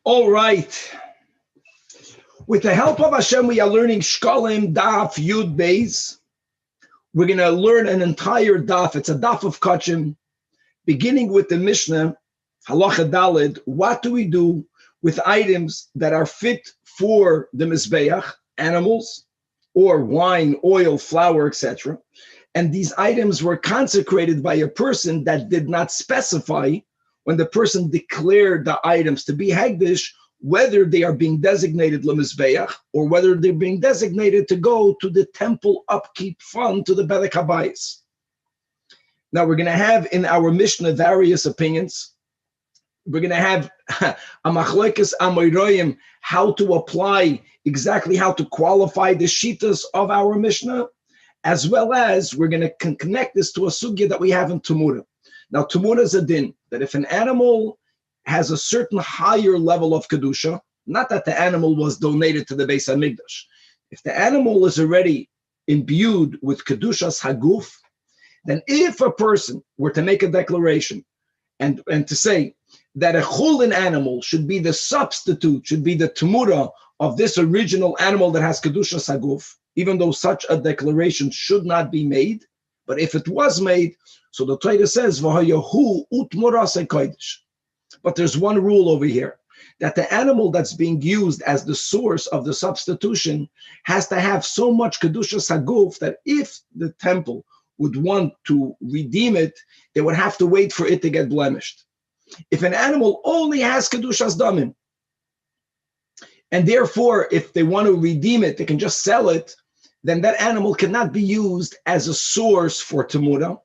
All right. With the help of Hashem, we are learning Shekalim, Daf, Yud, Beis. We're going to learn an entire daf. It's a daf of Kachim, beginning with the Mishnah, Halacha Daled. What do we do with items that are fit for the Mizbeach, animals, or wine, oil, flour, etc.? And these items were consecrated by a person that did not specify when the person declared the items to be Hegdish, whether they are being designated Lemizbeach or whether they're being designated to go to the temple upkeep fund to the Belek Habayis. Now we're going to have in our Mishnah various opinions. We're going to have a machlekes amoyroyim, how to apply, exactly how to qualify the shitas of our Mishnah, as well as we're going to connect this to a sugya that we have in Tumura. Now Tumura is a din, that if an animal has a certain higher level of Kedusha, not that the animal was donated to the Beis HaMikdash. If the animal is already imbued with Kedushas Haguf, then if a person were to make a declaration and to say that a chulin animal should be the substitute, should be the Tumura of this original animal that has Kedushas Haguf, even though such a declaration should not be made, but if it was made, so the Torah says, V'hayahu utmurase kodesh. But there's one rule over here, that the animal that's being used as the source of the substitution has to have so much Kedushas Haguf that if the temple would want to redeem it, they would have to wait for it to get blemished. If an animal only has Kedushas Damim, and therefore if they want to redeem it, they can just sell it, then that animal cannot be used as a source for Temura.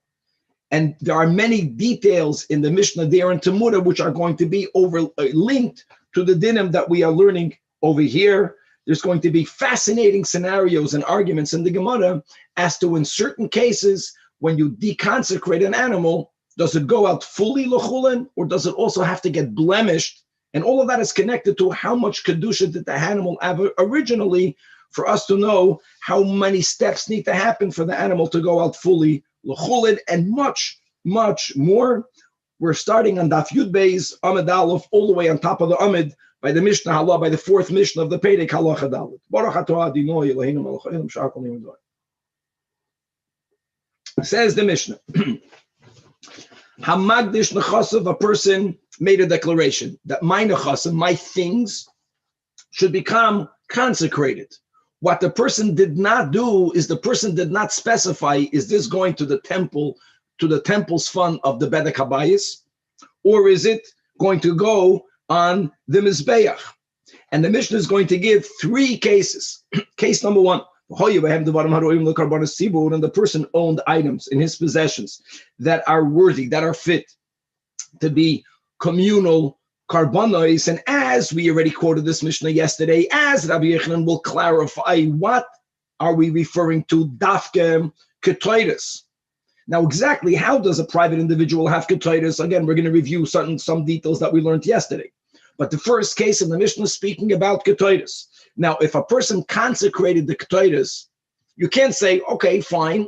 And there are many details in the Mishnah there in Tumura which are going to be linked to the dinim that we are learning over here. There's going to be fascinating scenarios and arguments in the Gemara as to, in certain cases, when you deconsecrate an animal, does it go out fully l'chulin or does it also have to get blemished? And all of that is connected to how much kedusha did the animal have originally, for us to know how many steps need to happen for the animal to go out fully l'chulin, and much, much more. We're starting on Daf Yud Beis, Amid Aleph, all the way on top of the Amid, by the Mishnah Hallah, by the fourth Mishnah of the Perek Halacha Daled. Baruch atah Adonai Eloheinu melech haolam she'akol niyeh b'dvar. Says the Mishnah, Hamagdish nechasav, a person made a declaration that my nechasav, my things, should become consecrated. What the person did not do is the person did not specify, is this going to the temple, to the temple's fund of the Belek Habayis, or is it going to go on the Mizbeach? And the Mishnah is going to give three cases. Case number one, and the person owned items in his possessions that are worthy, that are fit to be communal karbonos, and as we already quoted this Mishnah yesterday, as Rabbi Yochanan will clarify, what are we referring to? Dafke ketoides. Now, exactly how does a private individual have ketoides? Again, we're going to review some details that we learned yesterday. But the first case in the Mishnah is speaking about ketoides. Now, if a person consecrated the ketoides, you can't say, okay, fine,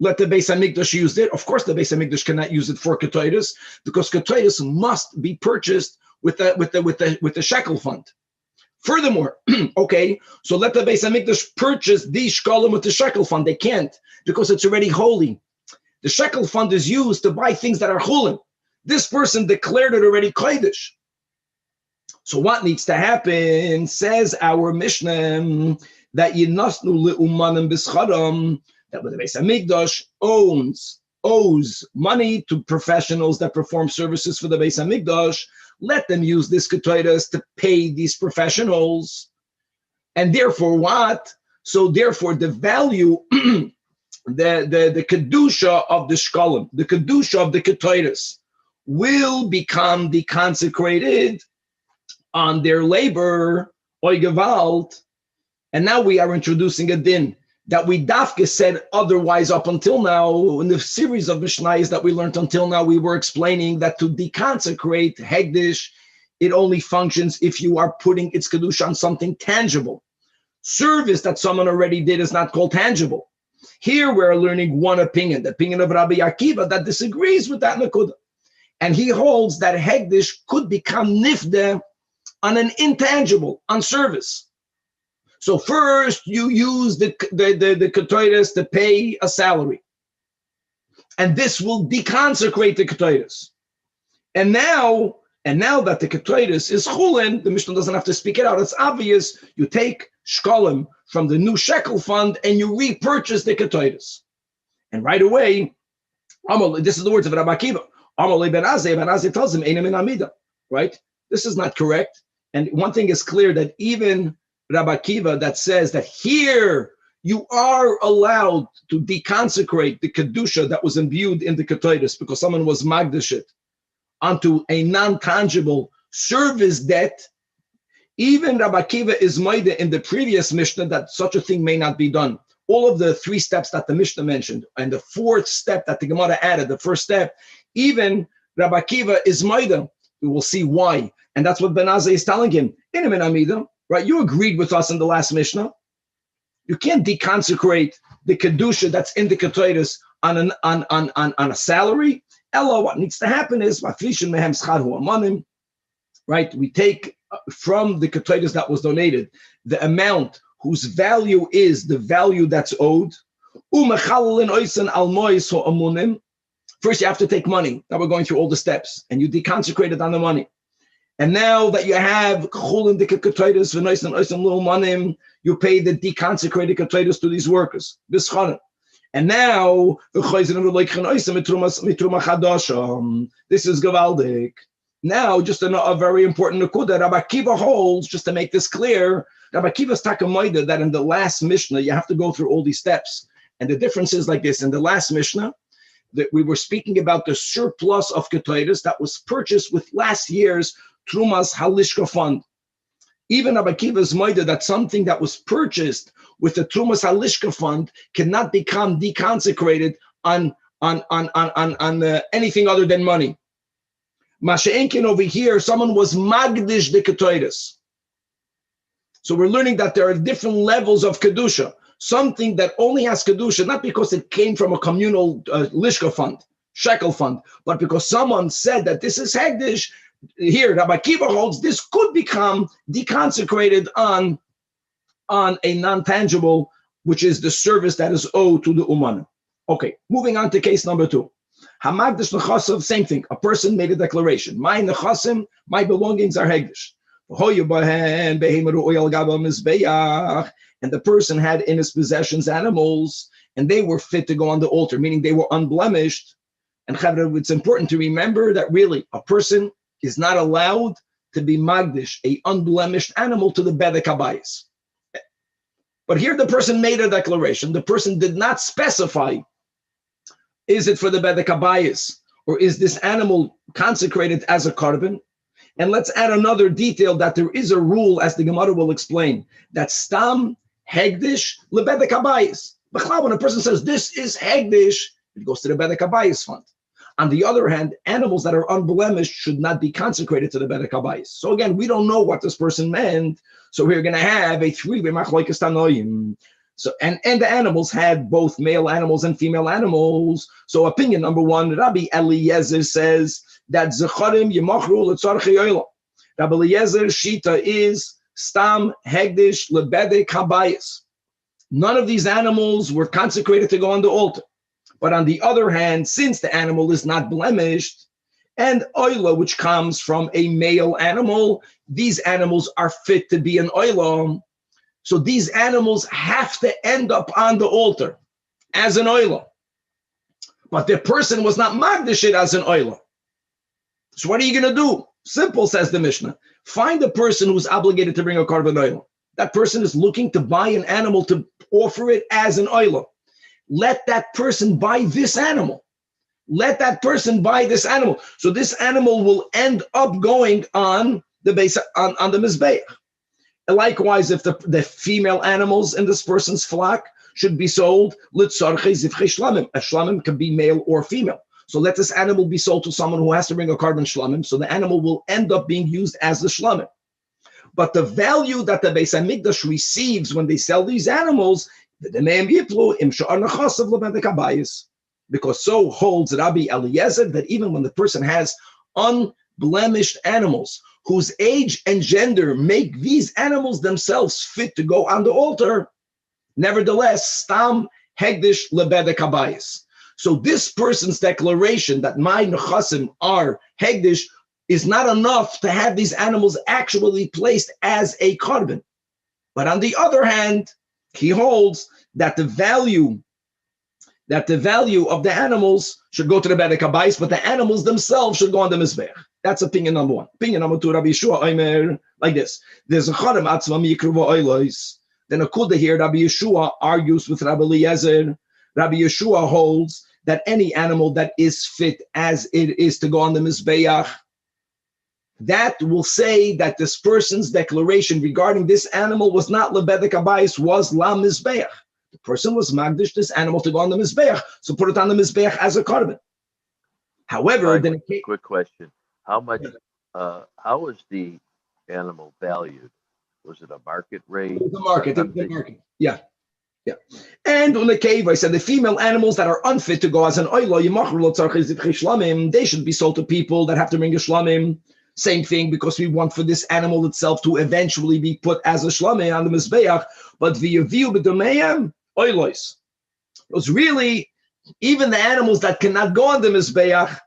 let the Beis HaMikdash use it. Of course, the Beis HaMikdash cannot use it for ketoides, because ketoides must be purchased with the shekel fund. Furthermore, okay, so let the Beis HaMikdash purchase the shekalim with the shekel fund. They can't, because it's already holy. The shekel fund is used to buy things that are chulin. This person declared it already kodesh. So what needs to happen? Says our Mishnah that yinasnu leumanim b'scharam, that when the Beis HaMikdash owes money to professionals that perform services for the Beis HaMikdash, let them use this ketoides to pay these professionals. And therefore what? So therefore the value, the kedusha of the shekalim, the kedusha of the ketoides will become deconsecrated on their labor, oy gewalt. And now we are introducing a din that we dafke said otherwise up until now. In the series of Mishnayos that we learned until now, we were explaining that to deconsecrate Hegdish, it only functions if you are putting its kedusha on something tangible. Service that someone already did is not called tangible. Here we're learning one opinion, the opinion of Rabbi Akiva, that disagrees with that Nakuda. And he holds that Hegdish could become nifde on an intangible, on service. So first you use the ketoides to pay a salary. And this will deconsecrate the ketoides. And now that the ketoides is chulin, the Mishnah doesn't have to speak it out. It's obvious. You take shekalim from the new shekel fund and you repurchase the ketoides. And right away, this is the words of Rabbi Akiva. Amalei ben Azai tells him, Einem in Amida, right? This is not correct. And one thing is clear, that even Rabbi Akiva that says that here you are allowed to deconsecrate the kedusha that was imbued in the ketoides because someone was magdish it onto a non-tangible service debt. Even Rabbi Akiva is maida in the previous Mishnah that such a thing may not be done. All of the 3 steps that the Mishnah mentioned and the 4th step that the Gemara added, the first step, even Rabbi Akiva is maida. We will see why. And that's what Ben Azai is telling him. In Amida, right? You agreed with us in the last Mishnah. You can't deconsecrate the kedusha that's in the ketoides on a salary. Ella, what needs to happen is, right? We take from the ketoides that was donated the amount whose value is the value that's owed. First, you have to take money. Now we're going through all the steps, and you deconsecrate it on the money. And now that you have chulin the ketoides v'noisen little money, you pay the deconsecrated ketoides to these workers. And now this is gavaldik. Now, just a very important nekuda. Rabbi Akiva holds, just to make this clear, Rabbi Akiva's takamoida that in the last Mishnah you have to go through all these steps. And the difference is like this: in the last Mishnah, that we were speaking about the surplus of ketoides that was purchased with last year's Trumas Halishka fund. Even Rabbi Akiva's moida that something that was purchased with the Trumas Halishka fund cannot become deconsecrated on anything other than money. Masha'enkin over here, someone was magdish the ketoides. So we're learning that there are different levels of kedusha. Something that only has kedusha, not because it came from a communal lishka fund, shekel fund, but because someone said that this is hegdish. Here, Rabbi Akiva holds this could become deconsecrated on a non-tangible, which is the service that is owed to the uman. Okay, moving on to case number 2. Hamagdish nechasav, same thing. A person made a declaration. My nechasim, my belongings are hegdish. And the person had in his possessions animals, and they were fit to go on the altar, meaning they were unblemished. And it's important to remember that really a person is not allowed to be magdish, a unblemished animal, to the bedek habayis. But here the person made a declaration. The person did not specify, is it for the bedek habayis, or is this animal consecrated as a korban? And let's add another detail that there is a rule, as the Gemara will explain, that stam hegdish lebedek habayis. When a person says this is hegdish, it goes to the bedek habayis fund. On the other hand, animals that are unblemished should not be consecrated to the bedek habayis. So again, we don't know what this person meant. So we're going to have a 3-way machlokes tanoim. So and the animals had both male animals and female animals. So opinion number 1, Rabbi Eliezer says that Zacharim yemachru letzarchei olam. Rabbi Eliezer's shita is stam hegdish lebedek habayis. None of these animals were consecrated to go on the altar. But on the other hand, since the animal is not blemished, and oila, which comes from a male animal, these animals are fit to be an oila. So these animals have to end up on the altar as an oila. But the person was not magdish it as an oila. So what are you going to do? Simple, says the Mishnah. Find a person who's obligated to bring a korban oila. That person is looking to buy an animal to offer it as an oila. Let that person buy this animal. Let that person buy this animal. So this animal will end up going on the base on the mizbeach. And likewise, if the female animals in this person's flock should be sold, litzarchei zivchei shlamim. A shlamim can be male or female. So let this animal be sold to someone who has to bring a korban shlamim. So the animal will end up being used as the shlamim. But the value that the Beis Hamikdash receives when they sell these animals, because so holds Rabbi Eliezer that even when the person has unblemished animals whose age and gender make these animals themselves fit to go on the altar, nevertheless, stam hegdish lebedek habayis. So this person's declaration that my nechasim are hegdish is not enough to have these animals actually placed as a korban. But on the other hand, he holds that the value of the animals should go to the bedek habayis, but the animals themselves should go on the mizbech. That's opinion number one. Opinion number two, Rabbi Yeshua Omer, like this. There's a chodem atzvam yikru v'oilos. Then a kuda here, Rabbi Yeshua argues with Rabbi Eliezer. Rabbi Yeshua holds that any animal that is fit as it is to go on the mizbeach, that will say that this person's declaration regarding this animal was not lebedek habayis, was la mizbeach. The person was magdish this animal to go on the mizbeach, so put it on the mizbeach as a korban. However, then quick question: how much? How was the animal valued? Was it a market rate? The market. Yeah. And on the cave, I said the female animals that are unfit to go as an oilo, they should be sold to people that have to bring a shlamim. Same thing, because we want for this animal itself to eventually be put as a shlamim on the mizbeach. But the yaviu b'domeyam oilos. It was really even the animals that cannot go on the mizbeach.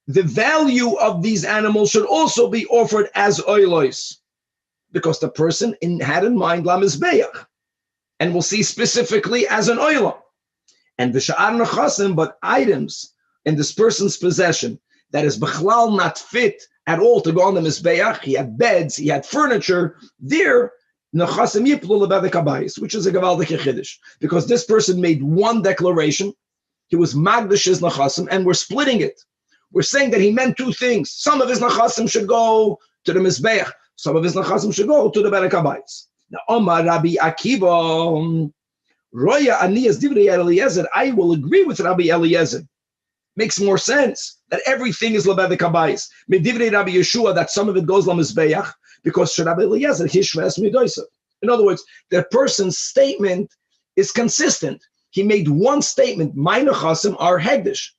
The value of these animals should also be offered as oilos, because the person had in mind la mizbeach. And we'll see specifically as an oila. And the sha'ar nechasim, but items in this person's possession that is b'chlal not fit at all to go on the mizbeach, he had beds, he had furniture, there, nechasim yiplu lebedek habayis, which is a gavaldik chiddush, because this person made one declaration, he was magdish his nechasim, and we're splitting it. We're saying that he meant two things. Some of his nechasim should go to the mizbeach, some of his nechasim should go to the bedek habayis. Now, Omar Rabbi Akiva, Roya Aniyas Divrei Eliezer, I will agree with Rabbi Eliezer. Makes more sense that everything is lebedek habayis. Medivrei Rabbi Yeshua, that some of it goes lamizbeach, because Rabbi Eliezer hishves midoisav. In other words, the person's statement is consistent. He made one statement: my nechasim are hegdish.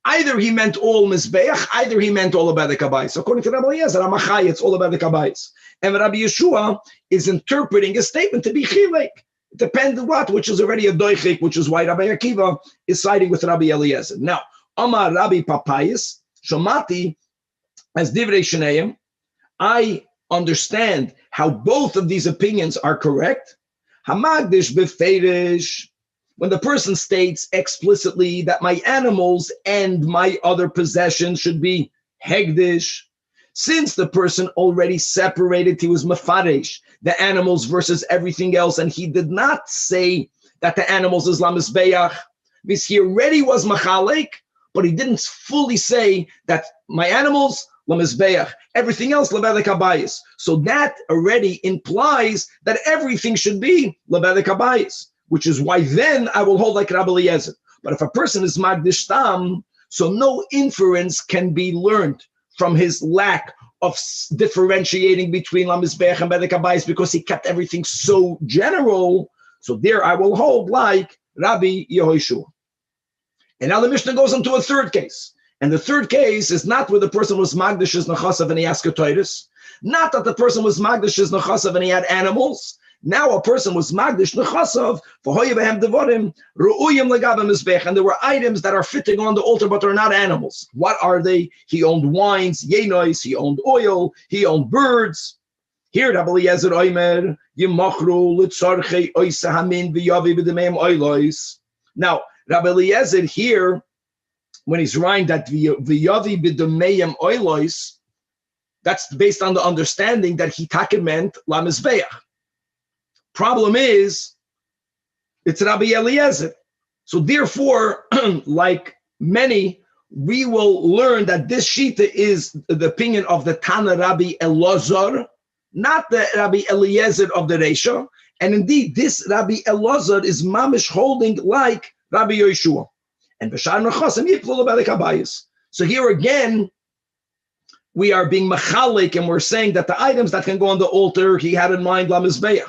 Either he meant all mizbeach, either he meant all lebedek habayis. According to Rabbi Eliezer, Amachai, it's all lebedek habayis. And Rabbi Yeshua is interpreting a statement to be chilek. It depends on what, which is already a doichik, which is why Rabbi Akiva is siding with Rabbi Eliezer. Now, Amar Rabbi Papayis, Shomati, as Divrei Shneim, I understand how both of these opinions are correct. Hamagdish beferish, when the person states explicitly that my animals and my other possessions should be hegdish, since the person already separated, he was mafaresh, the animals versus everything else, and he did not say that the animals is lamizbeach, because he already was machalek, but he didn't fully say that my animals lamizbeach, everything else lebedek habayis. So that already implies that everything should be lebedek habayis, which is why then I will hold like Rabbi Eliezer. But if a person is magdish tam, so no inference can be learned from his lack of differentiating between lamizbeach and bedek habayis, because he kept everything so general. So there I will hold like Rabbi Yehoshua. And now the Mishnah goes into a third case. And the third case is not where the person was magdish his nechasav and he asked Toiris, not that the person was magdish his nechasav and he had animals. Now a person was magdish nechasav for hoyevehem devarim ru'uyim legabim mizbech, and there were items that are fitting on the altar, but they're not animals. What are they? He owned wines, yenois, he owned oil, he owned birds. Here, Rabbi Eliezer Omer yimachru litzarchei oisa hamin v'yavi b'demeim oilois. Now, Rabbi Eliezer here, when he's writing that v'yavi b'demeim oilois, that's based on the understanding that he taka meant la mizbeach. Problem is, it's Rabbi Eliezer. So therefore, like many, we will learn that this shita is the opinion of the Tana Rabbi Elazar, not the Rabbi Eliezer of the Reisha. And indeed, this Rabbi Elazar is mamish holding like Rabbi Yeshua. And b'shar nechasim yiplu lebedek habayis. So here again, we are being machalik, and we're saying that the items that can go on the altar, he had in mind la mizbeach.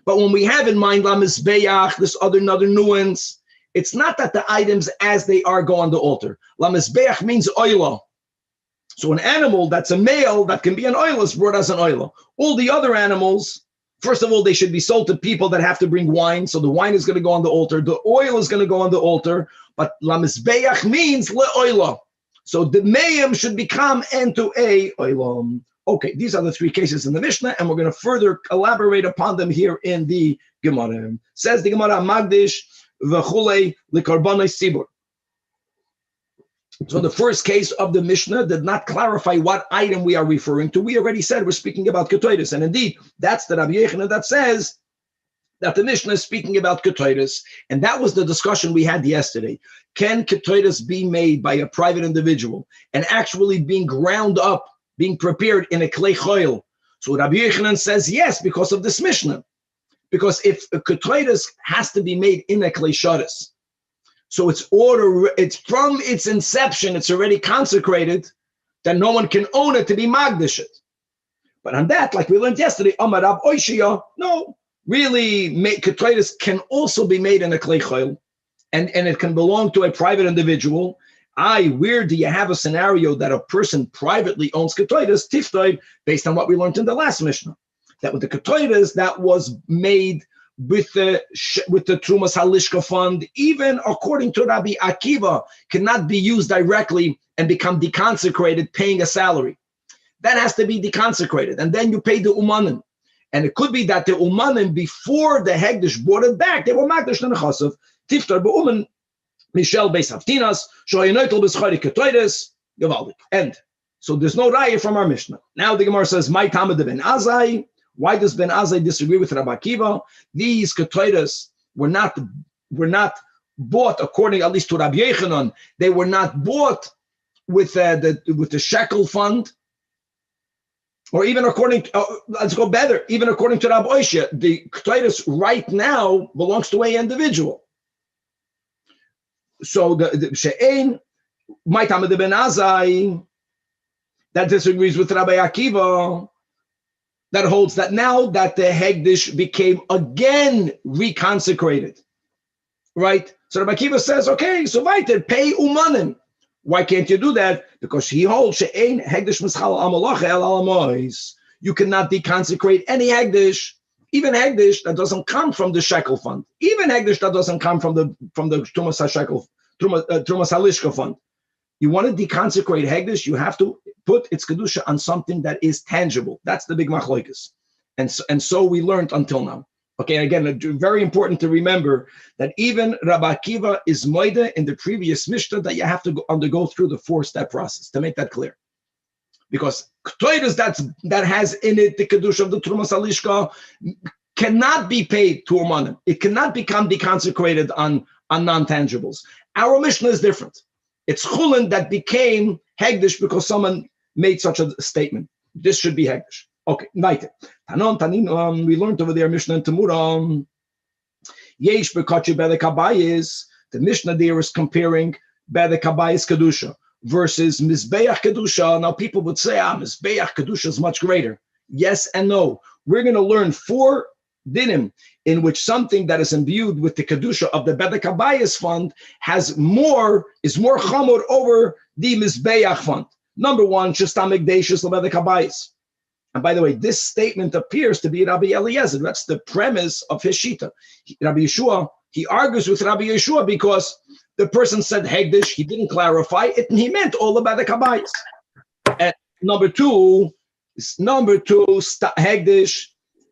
But when we have in mind la mizbeach, this another nuance, it's not that the items as they are go on the altar. La mizbeach means oila. So an animal that's a male that can be an oil is brought as an oil. All the other animals, first of all, they should be sold to people that have to bring wine. So the wine is going to go on the altar. The oil is going to go on the altar. But la mizbeach means le'oila. So the mayim should become into a oilam. Okay, these are the three cases in the Mishnah, and we're going to further elaborate upon them here in the Gemara. Says the Gemara, Magdish v'chulei likarbanei sibur. So the first case of the Mishnah did not clarify what item we are referring to. We already said we're speaking about ketoides, and indeed, that's the Rabbi Yochanan that says that the Mishnah is speaking about ketoides, and that was the discussion we had yesterday. Can ketoides be made by a private individual and actually being ground up, being prepared in a clay choil? So Rabbi Yochanan says yes, because of this Mishnah. Because if a ketoides has to be made in a clay shadas, so it's from its inception, it's already consecrated, that no one can own it to be magdish it. But on that, like we learned yesterday, Amarab Oishia, no, really, ketoides can also be made in a clay choil, and it can belong to a private individual. Where do you have a scenario that a person privately owns ketoides, tiftoid, based on what we learned in the last Mishnah? That with the ketoides that was made with the Trumas Halishka fund, even according to Rabbi Akiva, cannot be used directly and become deconsecrated, paying a salary. That has to be deconsecrated, and then you pay the umanim. And it could be that the umanim, before the hegdish brought it back, they were magdish nechasav tiftar beuman Michel beis haftinas shoyenotel b'schari ketoides gevaldik. End. So there's no raya from our Mishnah. Now the Gemara says, "My Talmud ben Azai." Why does Ben Azai disagree with Rabbi Akiva? These ketoides were not bought, according at least to Rabbi Yochanan. They were not bought with the shekel fund, or even according to, let's go better, even according to Rabbi Oishia, the ketoides right now belongs to an individual. So the she'ein my Talmud ben Azai that disagrees with Rabbi Akiva, that holds that now that the Hegdish became again reconsecrated, right? So Rabbi Akiva says, okay, so weiter, pay umanim. Why can't you do that? Because he holds she'ein Hegdish mischal amalacha el alamois. You cannot deconsecrate any Hegdish, even Hegdish that doesn't come from the shekel fund, even Hegdish that doesn't come from the Trumas HaShekel, Trumas HaLishka fund. You want to deconsecrate Hegdish, you have to put its kedusha on something that is tangible. That's the big machloikus. And so we learned until now. Okay, again, very important to remember that even Rabbi Akiva is moide in the previous Mishnah that you have to undergo through the 4-step process, to make that clear. Because ketoides that has in it the kedusha of the Trumas HaLishka cannot be paid to umanim. It cannot become deconsecrated on non-tangibles. Our Mishnah is different. It's chulin that became hegdish because someone made such a statement. This should be hegdish. Okay, weiter. We learned over there Mishnah and Tamura. Yesh bekachi bedek habayis. The Mishnah there is comparing bedek habayis kedusha versus mizbeach kedusha. Now people would say, mizbeach kedusha is much greater. Yes and no. We're going to learn 4 dinim in which something that is imbued with the kedusha of the bedek habayis fund is more chamor over the mizbeach fund. Number 1, shestam ekdeishus lebedek habayis. And by the way, this statement appears to be Rabbi Eliezer. That's the premise of his shita. Rabbi Yeshua, he argues with Rabbi Yeshua because the person said hegdish, he didn't clarify it, and he meant all the bedek habayis. And number 2, hegdish,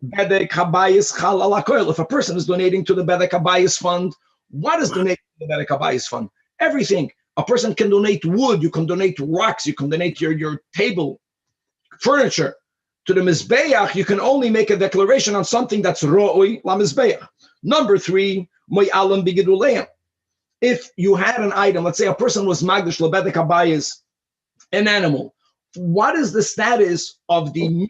bedek habayis chal ala koil. If a person is donating to the bedek habayis fund, what is donating to the bedek habayis fund? Everything. A person can donate wood, you can donate rocks, you can donate your table, furniture. To the mizbeach, you can only make a declaration on something that's ro'oi la mizbeach. Number 3, moy alam bigiduleim. If you had an item, let's say a person was magdish lebedek habayis, an animal, what is the status of the milk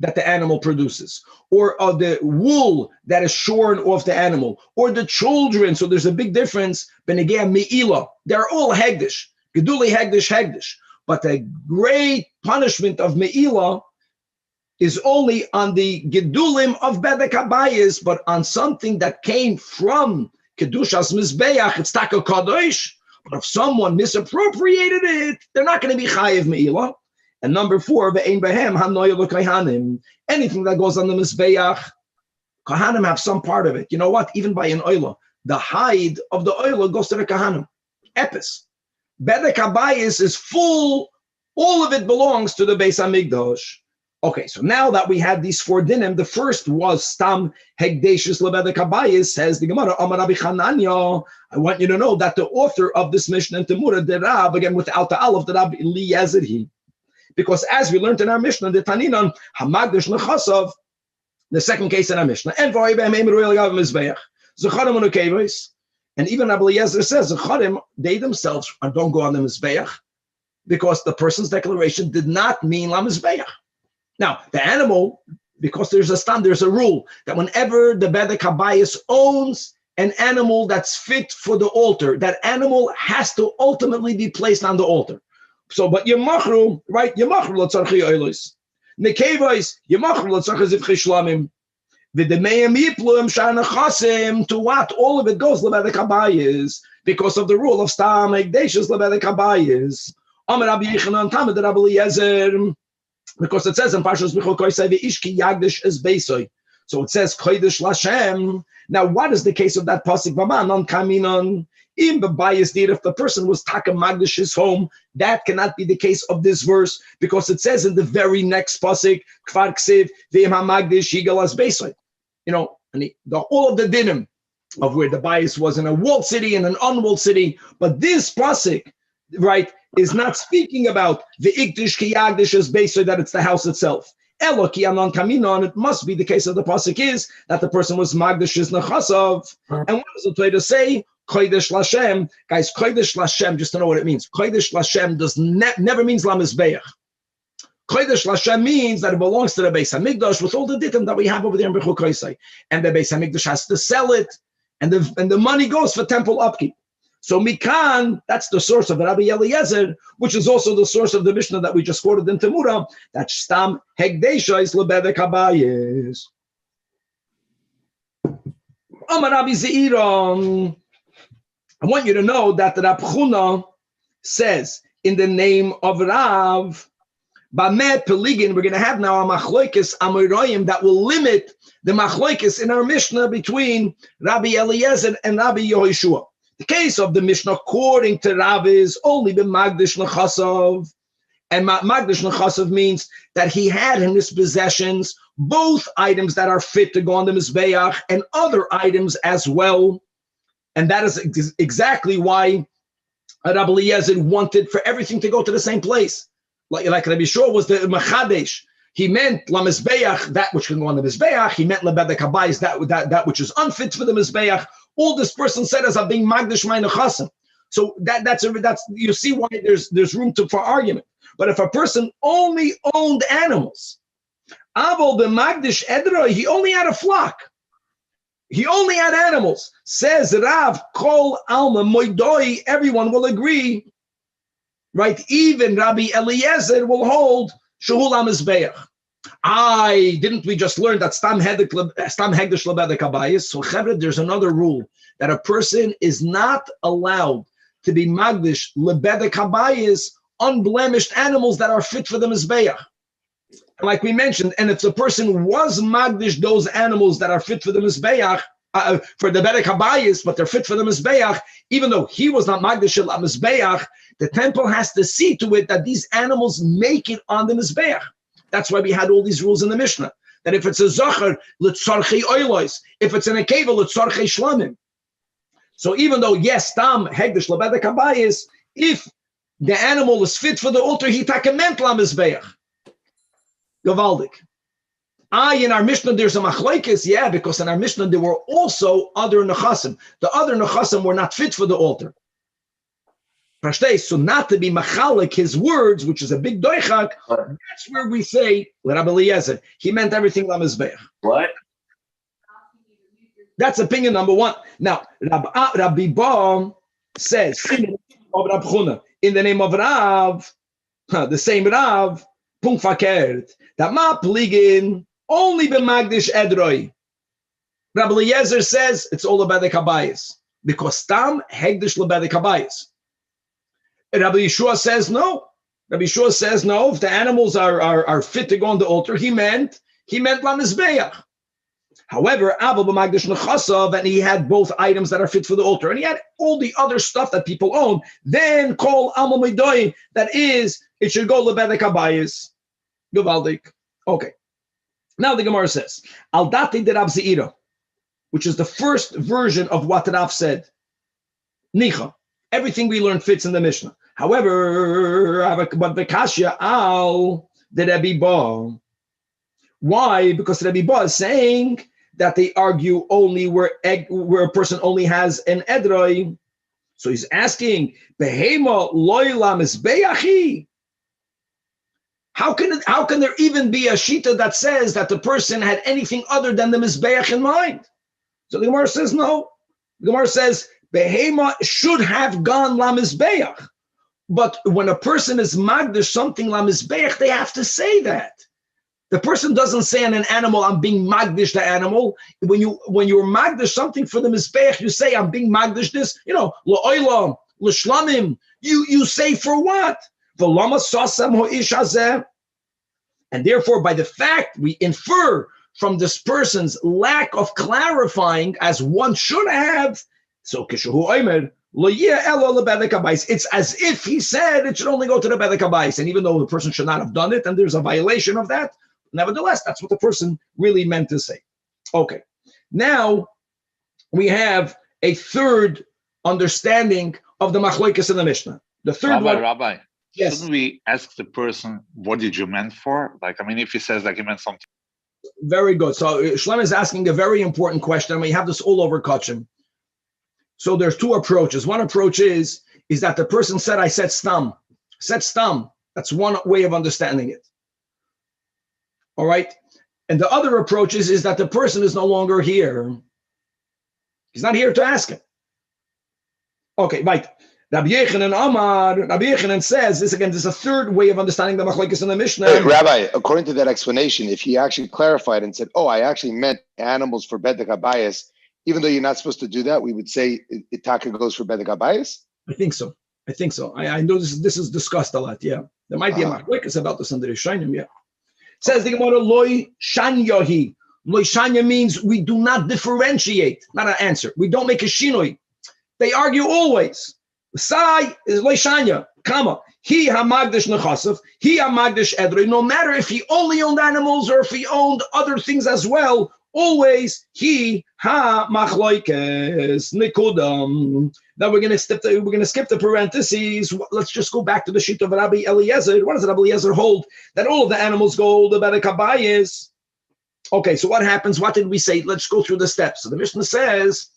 that the animal produces, or of the wool that is shorn off the animal, or the children? So there's a big difference. Benegea me'ila, they're all hegdish, geduli hegdish. But the great punishment of me'ila is only on the gedulim of bedek habayis, but on something that came from kedushas mizbeach, it's taka kadosh. But if someone misappropriated it, they're not going to be chayiv me'ila. And number 4, anything that goes on the Mizbeach, Kohanim have some part of it. You know what? Even by an oila, the hide of the oila goes to the Kohanim. Epis. Bedek Habayis is full, all of it belongs to the Beis HaMikdash. Okay, so now that we had these 4 dinim, the first was Stam Hegdeshus LeBedek Habayis, says the Gemara, Amar Rabbi Chananya. I want you to know that the author of this Mishnah in Temura, the Rab, again without the Aleph, the Rabbi Eliezer, because as we learned in our Mishnah, the Taninan, Hamagdash Nechasav, the second case in our Mishnah, and even Rabbi Eliezer says, they themselves don't go on the Mizbeach, because the person's declaration did not mean La Mizbeach. Now, the animal, because there's a rule that whenever the Bedek Habayis owns an animal that's fit for the altar, that animal has to ultimately be placed on the altar. So, but Yemachru, right? Yemachru l'tzarchi oilos. Nekevos, Yemachru l'tzarchi zivchi shlamim. V'demeim yipluim sha'nachasim, to what? All of it goes l'Bedek Habayis, because of the rule of Stam Hegdeshus l'Bedek Habayis. Amar Rabbi Yechanan Tamid Rabbi Eliezer. Because it says in Parshas Michal Koisei ve'ishki yagdish es beisoi. So it says Kodesh Lashem. Now, what is the case of that pasuk? V'manon kaminon im b'bayis dir. If the person was taka magdish his home, that cannot be the case of this verse, because it says in the very next pasuk kfar ksiv ve'im hamagdish yigal as beisoi. You know, and all of the dinim of where the bias was in a walled city and an unwalled city, but this pasuk, right, is not speaking about the ikdish ki yagdish as beisoi, that it's the house itself. Elo ki anon kaminon, it must be the case of the pasuk is that the person was magdish is nechasav. And what does the Torah say? Kodesh Lashem. Guys, Kodesh Lashem, just to know what it means. Kodesh Lashem never means La Mizbeach. Kodesh Lashem means that it belongs to the Beis HaMikdash with all the ditim that we have over there in Bechuk Koisai. And the Beis HaMikdash has to sell it, and the money goes for temple upkeep. So Mikan, that's the source of Rabbi Eliezer, which is also the source of the Mishnah that we just quoted in Temura, that Stam Hegdeshos LeBedek Habayis. Amar Rabbi Ze'iron. I want you to know that the Rab Chuna says in the name of Rav, Bamet Peligin, we're going to have now a machloikis Amoraim that will limit the machloikis in our Mishnah between Rabbi Eliezer and Rabbi Yehoshua. The case of the Mishnah, according to Rav, is only the Magdish Nechasav. And Magdish Nechasav means that he had in his possessions both items that are fit to go on the Mizbeach and other items as well. And that is exactly why Rabbi Eliezer wanted for everything to go to the same place. Like Rabbi Shua was the Mechadesh. He meant La Mizbeach, that which can go on the Mizbeach. He meant LeBedek Habayis, that which is unfit for the Mizbeach. All this person said as being Magdish my Nechasim. So that's you see why there's room for argument. But if a person only owned animals, Avol the Magdish Edra, he only had a flock. He only had animals. Says Rav, Kol Alma Moidoi, everyone will agree, right? Even Rabbi Eliezer will hold Shehul HaMizbeach. Didn't we just learn that Stam Hegdish LeBedek Habayis? So Chevra, there's another rule that a person is not allowed to be Magdish LeBedek Habayis unblemished animals that are fit for the Mizbeach. Like we mentioned, and if the person was Magdish those animals that are fit for the Mizbeach, for the Bedek Habayis, but they're fit for the Mizbeach, even though he was not Magdish al Mizbeach, the temple has to see to it that these animals make it on the Mizbeach. That's why we had all these rules in the Mishnah, that if it's a Zachac, l'tzarchei oilos, if it's an Akeva, l'tzarchei shlamim. So even though, yes, Tam Hegdish LeBedek Habayis, if the animal is fit for the altar, he takement la Mizbeach. Gavaldik. In our Mishnah, there's a machlokes, yeah, because in our Mishnah, there were also other nechasim. The other nechasim were not fit for the altar. So not to be machalik his words, which is a big doichak, that's where we say, Rabbi Eliezer, he meant everything la mizbeach. What? That's opinion number one. Now, Rabbi Ba says, in the name of Rab Chuna, in the name of Rav, the same Rav, Punk fakert, that ma pligin only b'magdish edroi. Rabbi Eliezer says it's all about the kabayis because Tam Hegdish LeBedek Habayis. Rabbi Yeshua says no. Rabbi Shua says, no, if the animals are fit to go on the altar, he meant lamizbeach. However, Abba b'magdish nechasav, and he had both items that are fit for the altar, and he had all the other stuff that people own. Then call alma midoy, that is, it should go lebedek habayis. Givaldik. Okay. Now the Gemara says, al dati de Rab Zeira, which is the first version of what Rav said. Nicha. Everything we learned fits in the Mishnah. However, but the Kashya al the Rabbi Ba. Why? Because Rabbi Ba is saying that they argue only where a person only an edroi. So he's asking, Behema loyla misbeyachi. How can there even be a shita that says that the person had anything other than the mizbeach in mind? So the Gemara says no. The Gemara says behema should have gone la mizbeach, but when a person is magdish something la mizbeach, they have to say that. The person doesn't say on an animal, I'm being magdish the animal. When you're magdish something for the mizbeach, you say I'm being magdish this. La'olam, l'shlamim. You say for what? And therefore, by the fact we infer from this person's lack of clarifying, as one should have, so it's as if he said it should only go to the bedek habayis, and even though the person should not have done it, and there's a violation of that, nevertheless, that's what the person really meant to say. Okay, now we have a third understanding of the machlokes in the Mishnah. The third Rabbi. Yes. Shouldn't we ask the person, what did you meant for? If he says he meant something. Very good. So Shlem is asking a very important question. We have this all over Kachim. So there's two approaches. One approach is that the person said, I said stam. Said stam. That's one way of understanding it. All right. And the other approach is that the person is no longer here. He's not here to ask him. Okay, right. Rabbi Yechanan says this again. This is a third way of understanding the machlokes in the Mishnah. Rabbi, according to that explanation, if he actually clarified and said, "Oh, I actually meant animals for bedek habayis," even though you're not supposed to do that, we would say itaka goes for bedek habayis. I think so. I know this is discussed a lot. Yeah, there might be a machlokes about this under the Rishonim. Yeah, says the Gemara loy shanyahi. Loy shanya means we do not differentiate. Not an answer. We don't make a shinoi. They argue always. Sai is leishanya, comma. He hamagdish nechasav, he hamagdish edrei. No matter if he only owned animals or if he owned other things as well, always he hamachloikes nikudam. Now we're gonna skip the parentheses. Let's just go back to the sheet of Rabbi Eliezer. What does Rabbi Eliezer hold? That all of the animals go the bedek habayis. Okay, so what happens? What did we say? Let's go through the steps. So the Mishnah says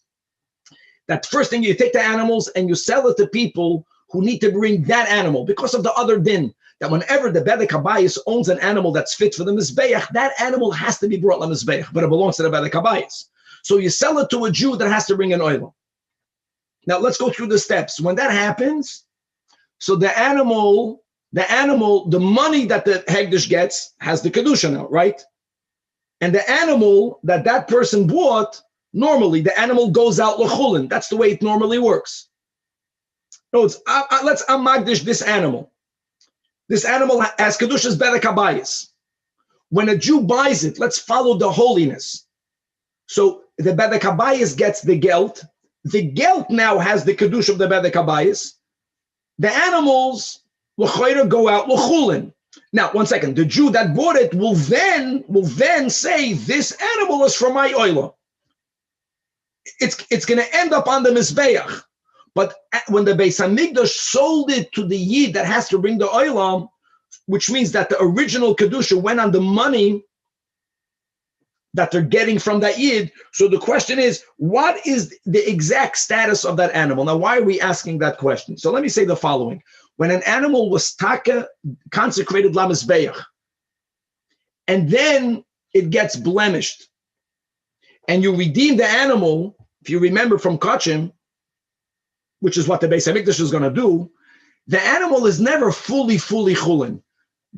that first thing, you take the animals and you sell it to people who need to bring that animal because of the other din, that whenever the bedek habayis owns an animal that's fit for the mizbeach, that animal has to be brought to the mizbeach, but it belongs to the bedek habayis. So you sell it to a Jew that has to bring an oil. Now let's go through the steps. When that happens, so the money that the hegdish gets has the kedusha now, right? And the animal that person bought, normally, the animal goes out l'chulin. That's the way it normally works. No, it's let's amagdish this animal. This animal has kedushas bedek habayis. When a Jew buys it, let's follow the holiness. So the bedek habayis gets the gelt. The gelt now has the kedush of the bedek habayis. The animals l'choira go out l'chulin. Now, one second. The Jew that bought it will then say, this animal is from my oilah. It's going to end up on the mizbeach, but when the Beis Hamikdash sold it to the yid that has to bring the oilam, which means that the original kedusha went on the money that they're getting from that yid. So the question is, what is the exact status of that animal? Now, why are we asking that question? So let me say the following: when an animal was consecrated la mizbeach, and then it gets blemished, and you redeem the animal, if you remember from Kachim, which is what the Beis Hamikdash is going to do, the animal is never fully chulin.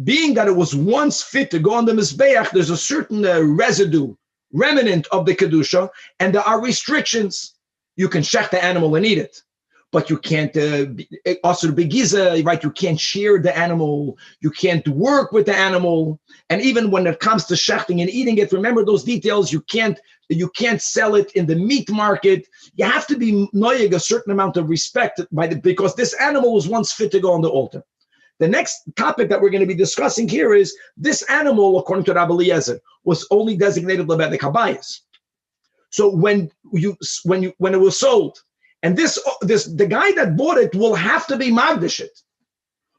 Being that it was once fit to go on the Mizbeach, there's a certain remnant of the Kedusha, and there are restrictions. You can shech the animal and eat it. but you can't also begiza, right? You can't shear the animal, you can't work with the animal, and even when it comes to shechting and eating it, remember those details. You can't sell it in the meat market. You have to be noyeg a certain amount of respect because this animal was once fit to go on the altar. The next topic that we're going to be discussing here is this animal, according to Rabbi Eliezer, was only designated lebedek habayis. So when it was sold, and the guy that bought it will have to be magdish it.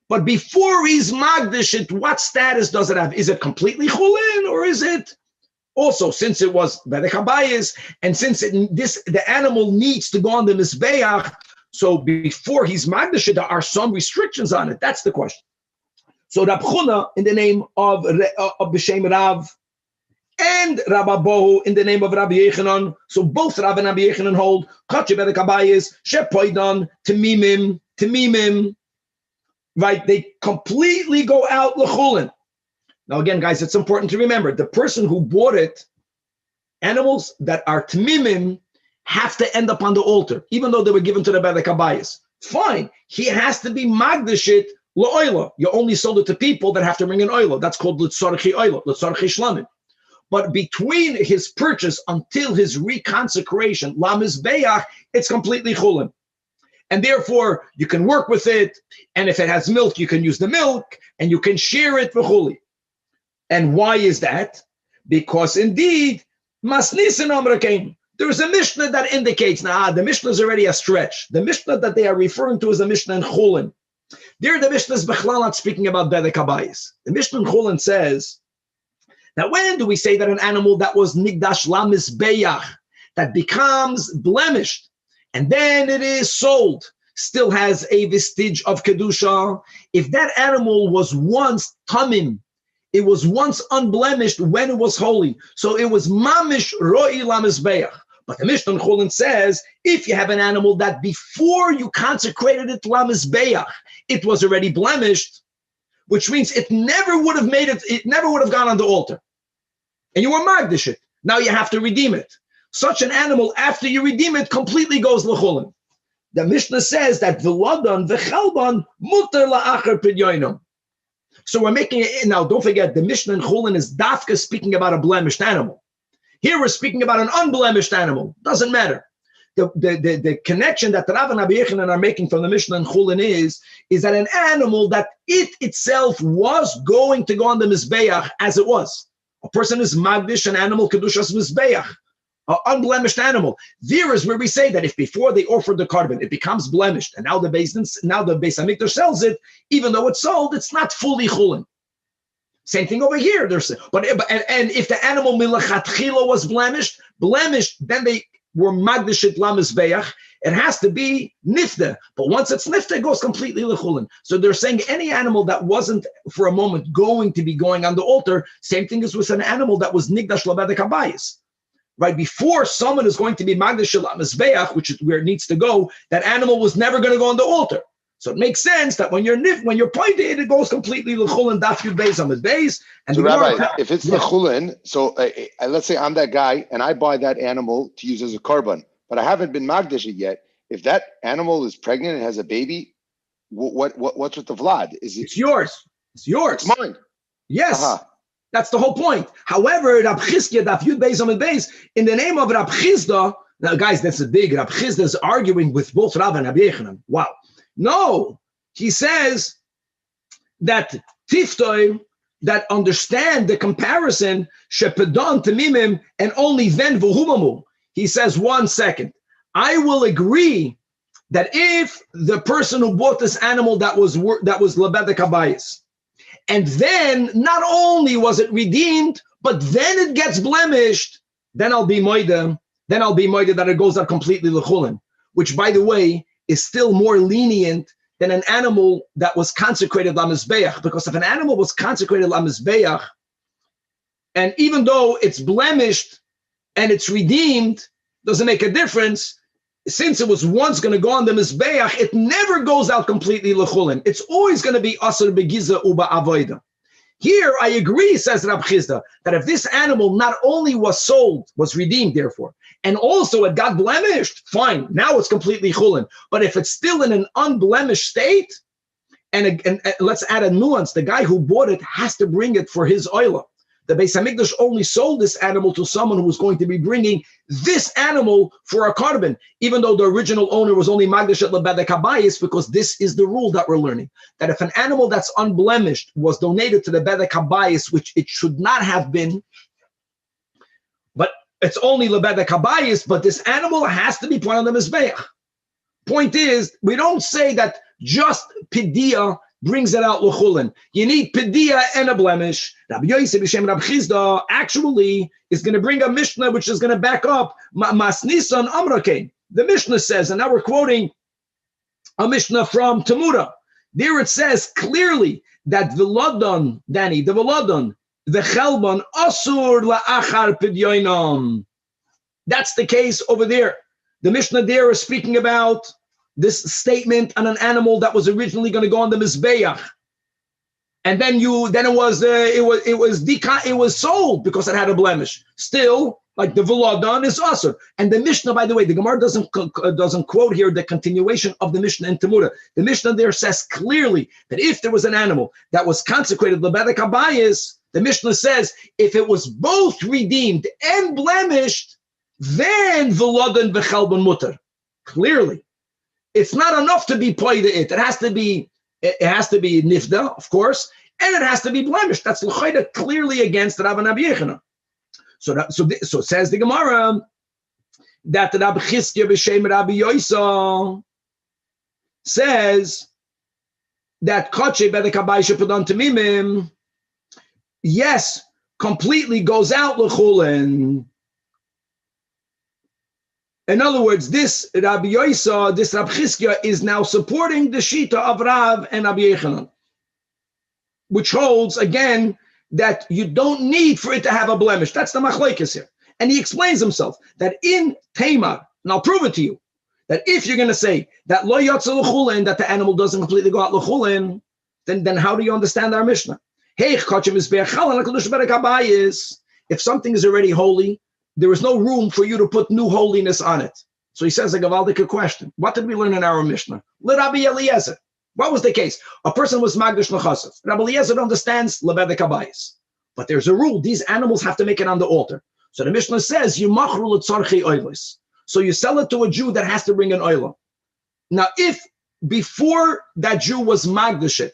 But before he's magdish it, what status does it have? Is it completely chulin, or is it also, since it was bedek habayis, and since the animal needs to go on the mizbeach, so before he's magdish it, there are some restrictions on it. That's the question. So Rab Chuna, in the name of B'Shem Rav, and Rabbi Bohu in the name of Rabbi Yechanan. So both Rav and Rabbi Yechanan hold Kachi bedek habayis, shepoidan, temimim, right? They completely go out l'chulin. Now again, guys, it's important to remember the person who bought it, animals that are temimim have to end up on the altar, even though they were given to the bedek habayis. Fine, he has to be magdashit la'oila. You only sold it to people that have to bring an oila. That's called l'tzarchi oila, l'tzarchi shlamim. But between his purchase until his reconsecration, lamizbeach, it's completely chulin. And therefore, you can work with it. And if it has milk, you can use the milk and you can shear it v'chuli. And why is that? Because indeed, masnisin amrakein. There's a Mishnah that indicates, the Mishnah is already a stretch. The Mishnah that they are referring to is a Mishnah in Chulin. There, the Mishnah is bechlal not speaking about bedek habayis. The Mishnah in Chulin says, now, when do we say that an animal that was nigdash lamizbeach, that becomes blemished, and then it is sold, still has a vestige of kedusha? If that animal was once tamim, it was once unblemished when it was holy, so it was mamish roi lamizbeach. But the Mishnah in Chulin says, if you have an animal that before you consecrated it lamizbeach, it was already blemished, which means it never would have gone on the altar. And you were magdish it. Now you have to redeem it. Such an animal, after you redeem it, completely goes l'chulin. The Mishnah says that v'ladan v'chalban muter la'achar pidyoinum. So we're making it, now don't forget, the Mishnah in Chulin is dafka speaking about a blemished animal. Here we're speaking about an unblemished animal. Doesn't matter. The connection that the Rav and Rabbi Yechanan are making from the Mishnah in Chulin is that an animal that it itself was going to go on the mizbeach as it was. A person is magdish an animal kedushas mizbeach, an unblemished animal. There is where we say that if before they offered the carbon, it becomes blemished, and now the Beis Hamikdash sells it, even though it's sold, it's not fully chulin. Same thing over here. And if the animal milachatchila was blemished, then they were magdish it lamizbeach. It has to be nifta, but once it's nifta, it goes completely lechulin. So they're saying any animal that wasn't for a moment going to be going on the altar, same thing as with an animal that was nigdash labedek habayis. Right before someone is going to be magdish lamizbeach, which is where it needs to go, that animal was never going to go on the altar. So it makes sense that when you're pointed, it goes completely l'chulin daf yud beis amid beis. And so Rabbi, if it's l'chulin, so let's say I'm that guy and I buy that animal to use as a korban, but I haven't been magdish it yet. If that animal is pregnant and has a baby, what's with the vlad? It's yours. It's yours. It's mine. Yes. Uh-huh. That's the whole point. However, Rab Chizkiah daf yud beis amid beis, in the name of Rab Chizda, now guys, that's a big. Rab Chizda is arguing with both Rav and Rabbi Yechanan. Wow. No, he says that tiftoi that understand the comparison shepedon temimim and only then v'humamu. He says 1 second. I will agree that if the person who bought this animal that was lebedek habayis, and then not only was it redeemed, but then it gets blemished, then I'll be moida. Then I'll be moida that it goes out completely l'chulin, which by the way is still more lenient than an animal that was consecrated lamizbeach. Because if an animal was consecrated lamizbeach, and even though it's blemished and it's redeemed, doesn't make a difference. Since it was once going to go on the mizbeach, it never goes out completely l'chulin. It's always going to be asur begiza uba avoida. Here, I agree, says Rab Chizda, that if this animal not only was sold, was redeemed, therefore, and also it got blemished, fine, now it's completely chulin. But if it's still in an unblemished state, and let's add a nuance, the guy who bought it has to bring it for his oila. The Beis Hamikdash only sold this animal to someone who was going to be bringing this animal for a carbon, even though the original owner was only Magdash at Lebedek Habayis, because this is the rule that we're learning, that if an animal that's unblemished was donated to the Bedek Habayis, which it should not have been, but it's only Lebedek Habayis, but this animal has to be put on the Mizbeach. Point is, we don't say that just Pidia brings it out l'chulin. You need Pidia and a blemish. Rabbi Yosef B'Shem Rab Chizda actually is going to bring a Mishnah which is going to back up Mas Nisan Amrakein. The Mishnah says, and now we're quoting a Mishnah from Tamura. There it says clearly that Veladon, Danny, the Veladon, the Chelban, Asur la'achar Pidyoinam. That's the case over there. The Mishnah there is speaking about this statement on an animal that was originally going to go on the Mizbeach. And then it was sold because it had a blemish. Still, like the Veladon is asur. And the Mishnah, by the way, the Gemara doesn't quote here the continuation of the Mishnah in Tamura. The Mishnah there says clearly that if there was an animal that was consecrated Lebedek Habayis, the Mishnah says if it was both redeemed and blemished, then Veladon v'chelban mutar. Clearly, it's not enough to be played it. It has to be nifda, of course, and it has to be blemished. That's l'chayda clearly against Rabbi Yechina. So says the Gemara that Rabbi Chizkiya b'Shem Rabbi Yoisa says that Koche Bedek Habayis Shepadan Tamimim, yes, completely goes out l'chulin. In other words, this Rabbi Yoisa, this Rabbi Chizkiya is now supporting the Shita of Rav and Rabbi Yechanan, which holds, again, that you don't need for it to have a blemish. That's the machlekes here. And he explains himself that in Tamar, and I'll prove it to you, that if you're going to say that lo yotze l'chulin, that the animal doesn't completely go out l'chulin, then how do you understand our Mishnah? If something is already holy, there is no room for you to put new holiness on it. So he says a gavaldik question. What did we learn in our Mishnah? Rabbi Eliezer. What was the case? A person was magdash l'chassav. Rabbi Eliezer understands lebedek habayis. But there's a rule. These animals have to make it on the altar. So the Mishnah says, you machru l'tzarchei oilis. So you sell it to a Jew that has to bring an oila. Now, if before that Jew was magdash,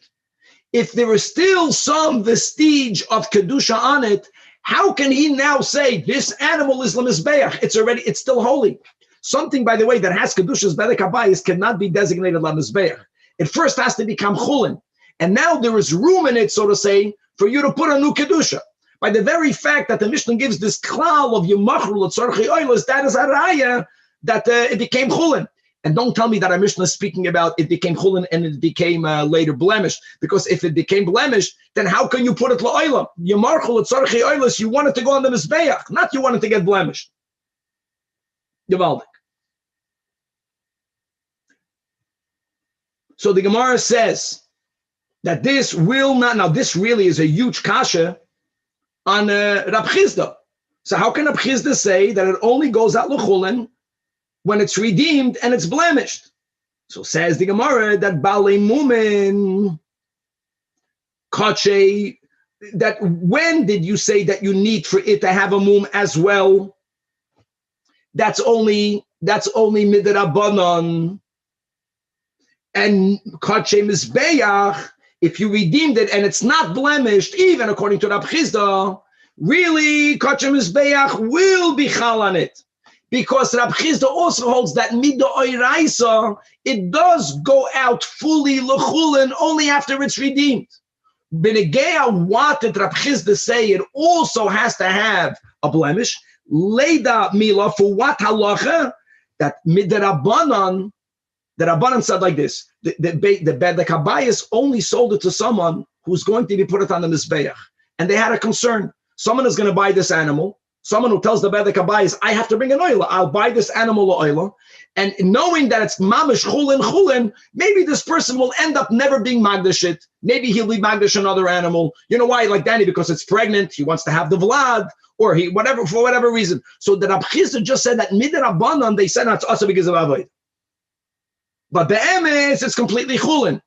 if there is still some vestige of kedusha on it, how can he now say this animal is lemizbeach? It's still holy. Something, by the way, that has kedusha's bedek habayis cannot be designated lemizbeach. It first has to become chulin, and now there is room in it, so to say, for you to put a new kedusha. By the very fact that the Mishnah gives this klal of yemachru l'tzarchei oilos, that is a raya that it became chulin. And don't tell me that our Mishnah is speaking about it became chulin and it became later blemished. Because if it became blemished, then how can you put it la'olam? Yemarchu l'tzarchei oilos, you want it to go on the mizbeach, not you want it to get blemished. Gevaldik. So the Gemara says that this will not, now this really is a huge kasha on Rab Chizda. So how can Rab Chizda say that it only goes out l'chulin when it's redeemed and it's blemished? So says the Gemara that Balei Mumin Kache, that when did you say that you need for it to have a mum as well? That's only midrabanan. And Kache Mizbeach, if you redeemed it and it's not blemished, even according to Rab Chizda, really Kache Mizbeach will be chal on it. Because Rab Chizda also holds that Mida Oiraisa, it does go out fully l'chulin only after it's redeemed. Benegea, what did Rab Chizda say? It also has to have a blemish. Leida Mila, for what halacha? That Midrabanan, the Rabbanan said like this, the Bedek Habayis only sold it to someone who's going to be put it on the Mizbeach. And they had a concern. Someone is going to buy this animal, Someone who tells the Bedek Abayis, I have to bring an oila. I'll buy this animal oila. And knowing that it's mamish chulin, maybe this person will end up never being magdashit. Maybe he'll be magdash another animal. You know why? Like Danny, because it's pregnant. He wants to have the vlad, or he whatever for whatever reason. So the Rab Chizda just said that midrabanan they said that's also because of avoid. But be'emes it's completely chulin,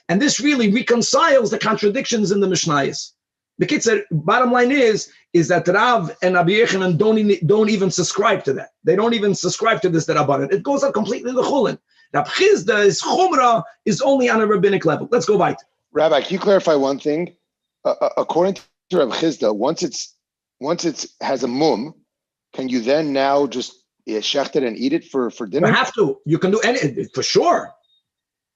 and this really reconciles the contradictions in the Mishnayos. The kitzur, bottom line is that Rav and Rabbi Yechanan don't even subscribe to that. They don't even subscribe to this Derabanan. It goes out completely the chulin. Rab Chizda's chumrah is only on a rabbinic level. Let's go right. Rabbi, can you clarify one thing? According to Rab Chizda, once it has a mum, can you then now just shecht it and eat it for dinner? You have to. You can do any for sure.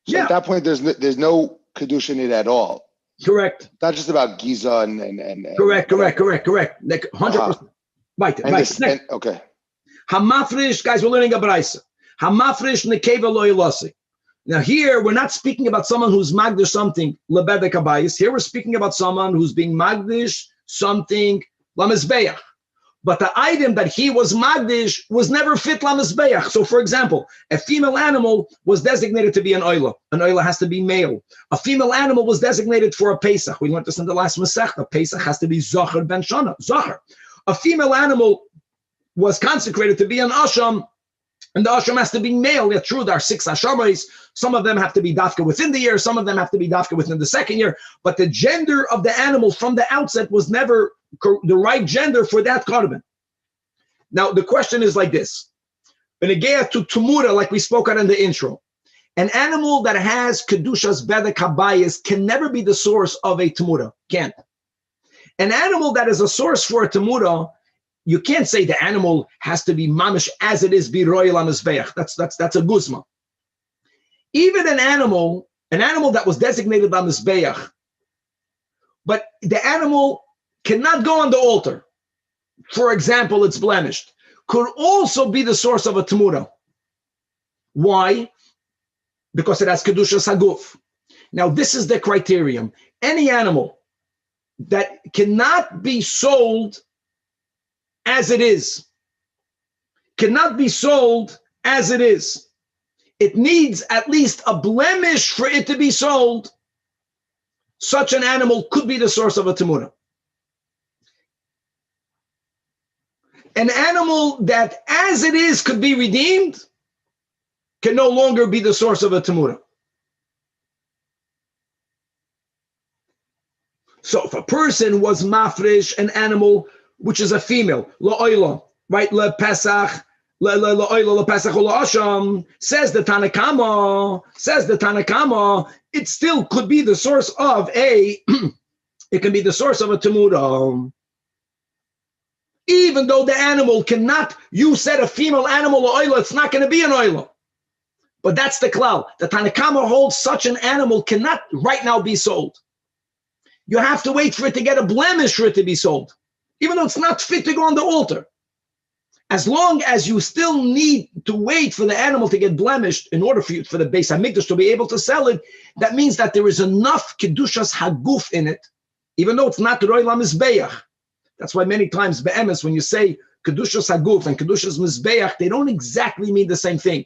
So yeah. At that point, there's no kedusha in it at all. Correct. Not just about Giza and correct. Like 100%. Right. Okay. Hamafrish, guys, we're learning a brayso. Hamafrish nekeva lo yilasi. Now here we're not speaking about someone who's magdish something lebedek abayis. Here we're speaking about someone who's being magdish something lamizbeach. But the item that he was magdish was never fit lamizbeach. So, for example, a female animal was designated to be an oila. An oila has to be male. A female animal was designated for a pesach. We learned this in the last Masechta. Pesach has to be zachar ben shana. Zachar. A female animal was consecrated to be an asham, and the asham has to be male. Yeah, true, there are 6 ashamis. Some of them have to be dafka within the year. Some of them have to be dafka within the second year. But the gender of the animal from the outset was never the right gender for that korban. Now, the question is like this. When it gets to tumura, like we spoke on in the intro, an animal that has kedushas bedek habayis can never be the source of a tumura. Can't. An animal that is a source for a tumura, you can't say the animal has to be mamish as it is biroyel amizbeach. That's a guzma. Even an animal that was designated on mizbeach, but the animal cannot go on the altar. For example, it's blemished, could also be the source of a tumura. Why? Because it has kedushas haguf. Now, this is the criterion. Any animal that cannot be sold as it is, cannot be sold as it is. It needs at least a blemish for it to be sold. Such an animal could be the source of a tumura. An animal that, as it is, could be redeemed, can no longer be the source of a tumura. So if a person was mafresh, an animal which is a female, la'oila, right, le-pesach, le-oila, le-pesach, le-asham, says the Tanakama, it still could be the source of it can be the source of a tumura. Even though the animal cannot, you said a female animal or oila, it's not going to be an oila. But that's the klal. The Tanakama holds such an animal cannot right now be sold. You have to wait for it to get a blemish for it to be sold, even though it's not fit to go on the altar. As long as you still need to wait for the animal to get blemished in order for the Beis HaMikdash to be able to sell it, that means that there is enough kedushas haguf in it, even though it's not roy lamizbeach. That's why many times be'emes, when you say kedushas haguf and kedushas mizbeach, they don't exactly mean the same thing.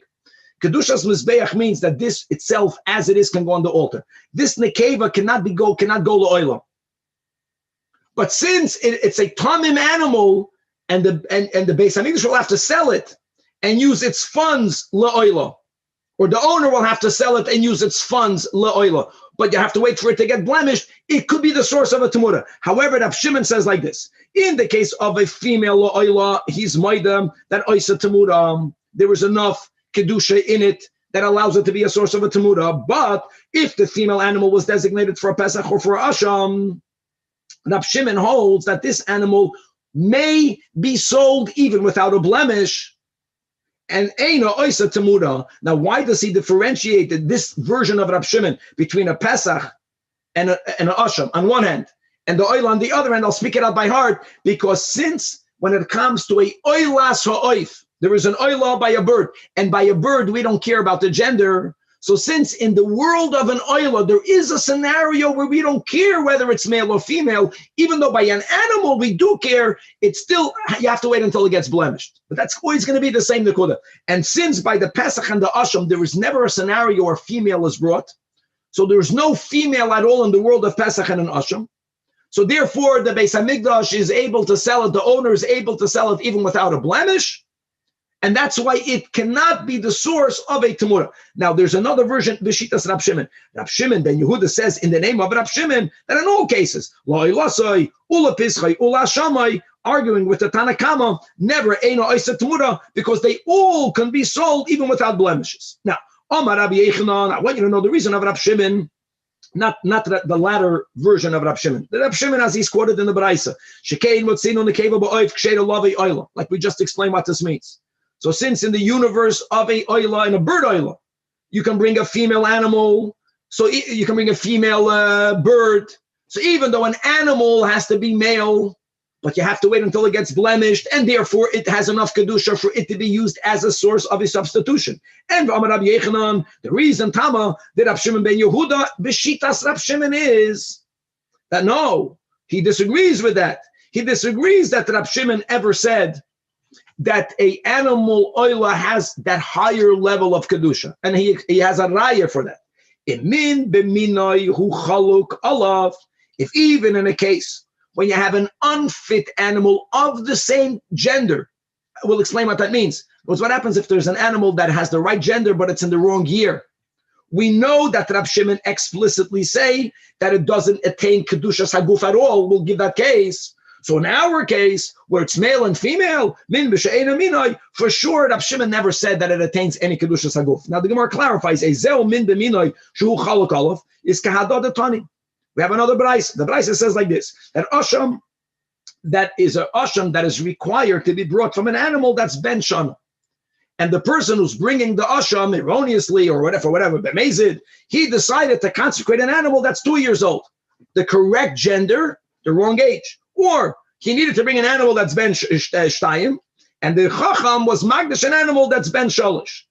Kedushas mizbeach means that this itself, as it is, can go on the altar. This nekeva cannot go la'olam. But since it's a tamim animal, and the Beis HaMikdash will have to sell it and use its funds la'olam, or the owner will have to sell it and use its funds la'olam. But you have to wait for it to get blemished. It could be the source of a tumura. However, Rav Shimon says like this: in the case of a female la'oila, he's maidam that oisa tumura. There is enough kedusha in it that allows it to be a source of a tumura. But if the female animal was designated for a pesach or for a asham, Rav Shimon holds that this animal may be sold even without a blemish. And Eino Oisa Tamura. Now, why does he differentiate this version of Rab Shimon between a Pesach and an Asham on one hand, and the oil on the other hand? I'll speak it out by heart, because since when it comes to a oilas ha'oif, there is an oilah by a bird, and by a bird we don't care about the gender. So since in the world of an oila, there is a scenario where we don't care whether it's male or female, even though by an animal we do care, it's still, you have to wait until it gets blemished. But that's always going to be the same nekuda. And since by the Pesach and the Asham, there is never a scenario where female is brought, so there's no female at all in the world of Pesach and an Asham. So therefore, the Beis HaMikdash is able to sell it, the owner is able to sell it even without a blemish. And that's why it cannot be the source of a Tamura. Now, there's another version, B'shitas Rab Shimon. Rab Shimon ben Yehuda says in the name of Rab Shimon that in all cases, Lo Ilasai, Ula Pischai, Ula Shamai, arguing with the Tanakama, never Eino Isa Tamura, because they all can be sold even without blemishes. Now, Omar Rabbi Yechanan, I want you to know the reason of Rab Shimon, not the latter version of Rab Shimon. The Rab Shimon, as he's quoted in the Baraisa, Shekalim Motzino Nekeva Ba'oif Ksheira Lavi Oila, like we just explained what this means. So since in the universe of a oila and a bird oila, you can bring a female animal, so you can bring a female bird. So even though an animal has to be male, but you have to wait until it gets blemished, and therefore it has enough kedusha for it to be used as a source of a substitution. And Amar Rabbi Yechanan, the reason Tama that Rab Shimon ben Yehuda b'shitas Rab Shimon is that no, he disagrees with that. He disagrees that Rab Shimon ever said that a animal oila has that higher level of kedusha, and he has a raya for that. Imin b'minoi hu chaluk alav. If even in a case when you have an unfit animal of the same gender, we'll explain what that means. Because what happens if there's an animal that has the right gender but it's in the wrong year? We know that Rab Shimon explicitly say that it doesn't attain kedusha haguf at all. We'll give that case. So in our case, where it's male and female, min b'she'ena minoi, for sure, Rab Shimon never said that it attains any kedusha haguf. Now the Gemara clarifies, "Ezel min b'minoi shu chaluk alav is kahadad atani." We have another Baraisa. The Baraisa says like this: that asham, that is an asham that is required to be brought from an animal that's ben shana, and the person who's bringing the asham erroneously or whatever, b'mezid, he decided to consecrate an animal that's 2 years old, the correct gender, the wrong age. Or he needed to bring an animal that's ben shtayim, and the chacham was magdash an animal that's ben shalish.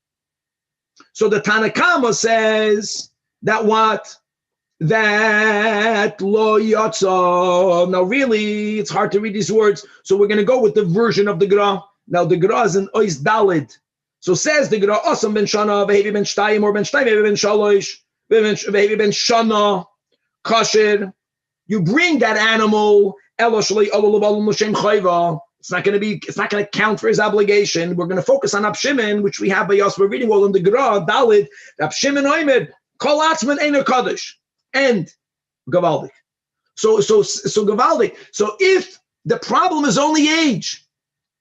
So the Tanakama says that what? That lo yatsa. Now really, it's hard to read these words, so we're going to go with the version of the Gra. Now the Gra is an ois dalid. So says the Gra, asam ben shana, vehevi ben shtayim, or ben shtayim, vehevi ben shalish, vehevi ben shana, kasher. You bring that animal. It's not going to count for his obligation. We're going to focus on Rab Shimon, which we have by us. We're reading all in the Gra, Dalid, Rab Shimon Oimed, Kol Atzman Eino Kaddish, and Gavaldik. So Gavaldik. So if the problem is only age,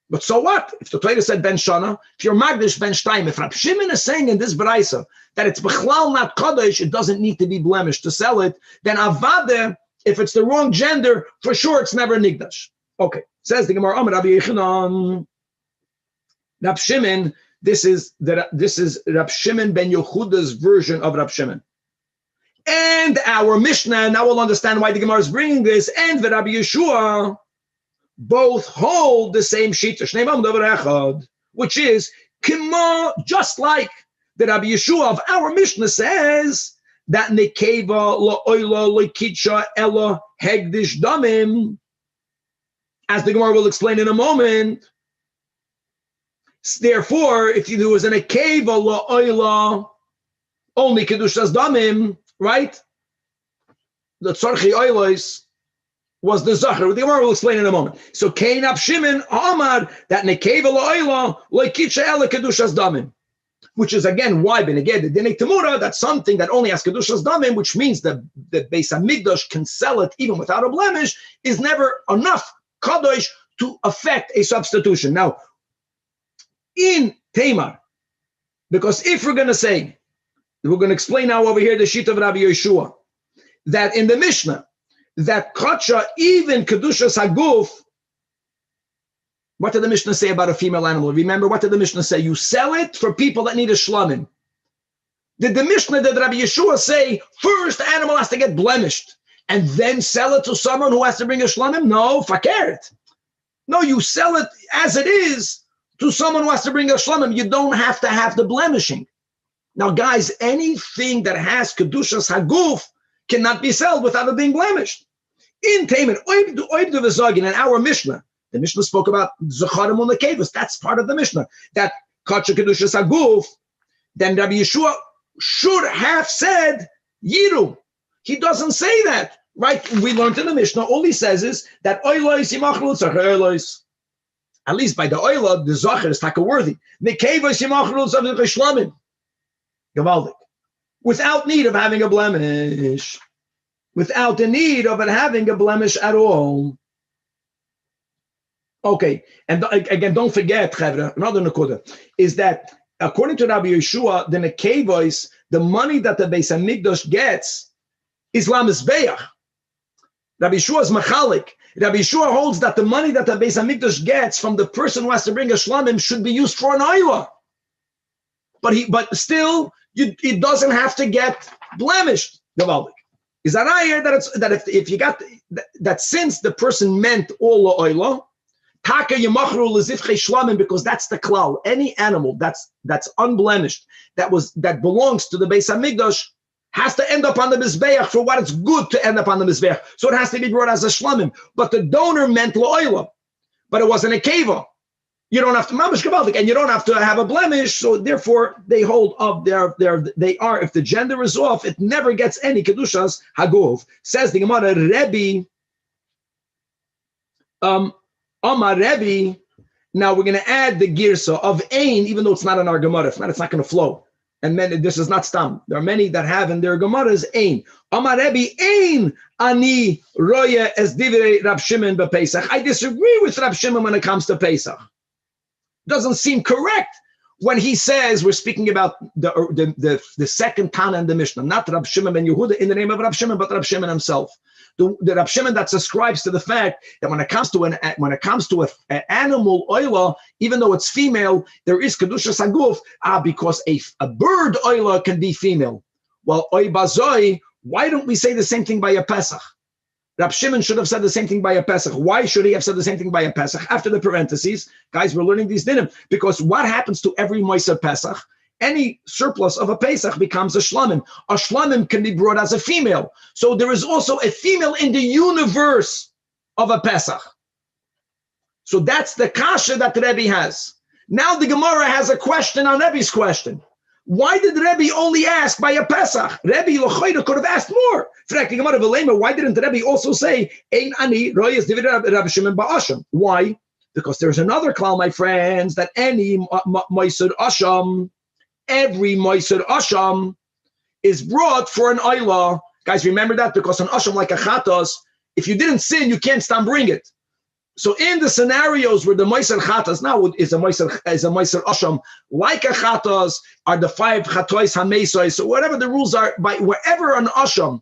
but so what? If the Torah said Ben Shana, if you're Magdish Ben Shtayim, if Rab Shimon is saying in this Baraisa that it's Bechlal not Kaddish, it doesn't need to be blemished to sell it, then Avadeh, if it's the wrong gender, for sure it's never Nigdash. Okay, says the Gemara, Amar Rabbi Yechanan, Rab Shimon, this is Rab Shimon ben Yehuda's version of Rab Shimon. And our Mishnah, now we'll understand why the Gemara is bringing this, and the Rabbi Yeshua both hold the same shita, which is Kima, just like the Rabbi Yeshua of our Mishnah says, that nekeva lo oila lo kitcha ella hegdish damim, as the Gemara will explain in a moment. Therefore, if there was an nekeva lo oila only kedushas damim, right? The tzarchi oilos was the zachar. The Gemara will explain in a moment. So Kain Rab Shimon Amar that nekeva lo oila lo kitcha ella kedushas damim. Which is again why beneged the dinei tamura. That's something that only has kedushas damim, which means that the Beis HaMikdash can sell it even without a blemish, is never enough kadosh to affect a substitution. Now, in Tamar, because if we're going to say, we're going to explain now over here the sheet of Rabbi Yeshua, that in the Mishnah that kacha even kedushas haguf. What did the Mishnah say about a female animal? Remember, what did the Mishnah say? You sell it for people that need a shlamim. Did the Mishnah, did Rabbi Yeshua say, first the animal has to get blemished and then sell it to someone who has to bring a shlamim? No, fakert. No, you sell it as it is to someone who has to bring a shlamim. You don't have to have the blemishing. Now, guys, anything that has Kedushas Haguf cannot be sold without it being blemished. In Taman, in our Mishnah, the Mishnah spoke about Zacharim on the Kavus. That's part of the Mishnah. That Kacha Kedushas Haguf, then Rabbi Yeshua should have said Yiru. He doesn't say that, right? We learned in the Mishnah, all he says is that Oilois Yimachlu Tzachar Oilois. At least by the Oila, the Zachar is taka worthy. Nekevos Yimachlu Tzachar Shlamim. Gavaldik. Without need of having a blemish. Without the need of it having a blemish at all. Okay, and again, don't forget, Chavra, another Nakuda, is that according to Rabbi Yeshua, the Nekevos, the money that the Beis HaMikdash gets is Lamizbeach. Rabbi Yeshua is Machalik. Rabbi Yeshua holds that the money that the Beis HaMikdash gets from the person who has to bring a shlamim should be used for an oila. But still, it doesn't have to get blemished. Gavaldik. Is that I hear that if you got that since the person meant all the oila, taka yemachru lezivchei shlamim, because that's the klal. Any animal that's unblemished, that belongs to the Beis HaMikdash, has to end up on the Mizbeach for what it's good to end up on the Mizbeach. So it has to be brought as a shlamim. But the donor meant la'oila, but it wasn't a keva. You don't have to mamish gavaldik, and you don't have to have a blemish. So therefore, they hold up they are. If the gender is off, it never gets any kedushas haguf. Says the Gemara, Rabbi, Amar Rabbi. Now we're going to add the girsa of ein, even though it's not in our Gemara. If not, it's not going to flow. And this is not stam. There are many that have in their Gemaras ein. Amar Rabbi ein ani roya es divrei Rab Shimon b'Pesach. I disagree with Rab Shimon when it comes to Pesach. Doesn't seem correct when he says we're speaking about the second Tana in the Mishnah, not Rab Shimon ben Yehuda in the name of Rab Shimon, but Rab Shimon himself. The Rab Shimon that subscribes to the fact that when it comes to an animal oila, even though it's female, there is kedusha saguf because a bird oila can be female. Well, oy bazoi, why don't we say the same thing by a Pesach? Rab Shimon should have said the same thing by a Pesach. Why should he have said the same thing by a Pesach? After the parentheses, guys, we're learning these dinim, because what happens to every Moiseh Pesach? Any surplus of a Pesach becomes a shlamim. A shlamim can be brought as a female. So there is also a female in the universe of a Pesach. So that's the kasha that Rebbe has. Now the Gemara has a question on Rebbe's question. Why did Rebbe only ask by a Pesach? Rebbe L'choyda could have asked more. Why didn't Rebbe also say, Ein ani royes divided Rabbi Shimon ba'asham? Why? Because there's another klal, my friends, that any moised asham, every moised asham is brought for an oila. Guys, remember that? Because an asham like a chatos, if you didn't sin, you can't stand bring it. So in the scenarios where the moised chatos now is a moised asham like a chatos, are the 5 chatois hamesois. So whatever the rules are, by wherever an asham,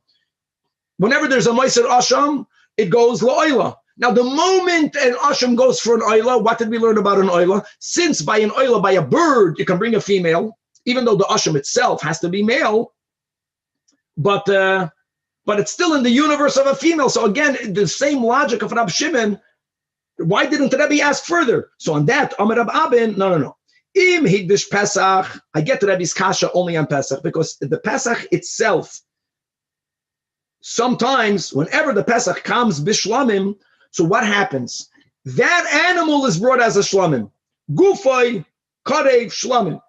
whenever there's a moised asham, it goes la'oila. Now, the moment an asham goes for an oila, what did we learn about an oila? Since by an oila, by a bird, you can bring a female, even though the asham itself has to be male, but it's still in the universe of a female. So again, the same logic of Rab Shimon. Why didn't Rebbe ask further? So on that, Amar Rab Abin, no. Im higdish Pesach. I get Rebbe's kasha only on Pesach because the Pesach itself. Sometimes, whenever the Pesach comes bishlamim, so what happens? That animal is brought as a shlamim. Gufay karev shlamim.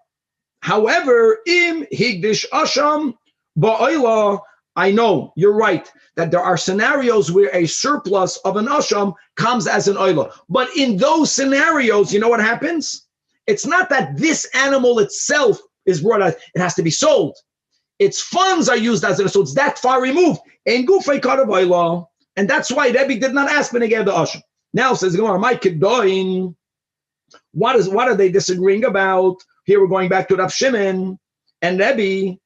However, im higdish asham ba'oila, I know, you're right, that there are scenarios where a surplus of an asham comes as an oila. But in those scenarios, you know what happens? It's not that this animal itself is brought as, it has to be sold. Its funds are used as it, so it's that far removed. And that's why Rebbe did not ask when he gave the asham. Now says Gemara, my kedoin, what are they disagreeing about? Here we're going back to Rab Shimon and Rebbe.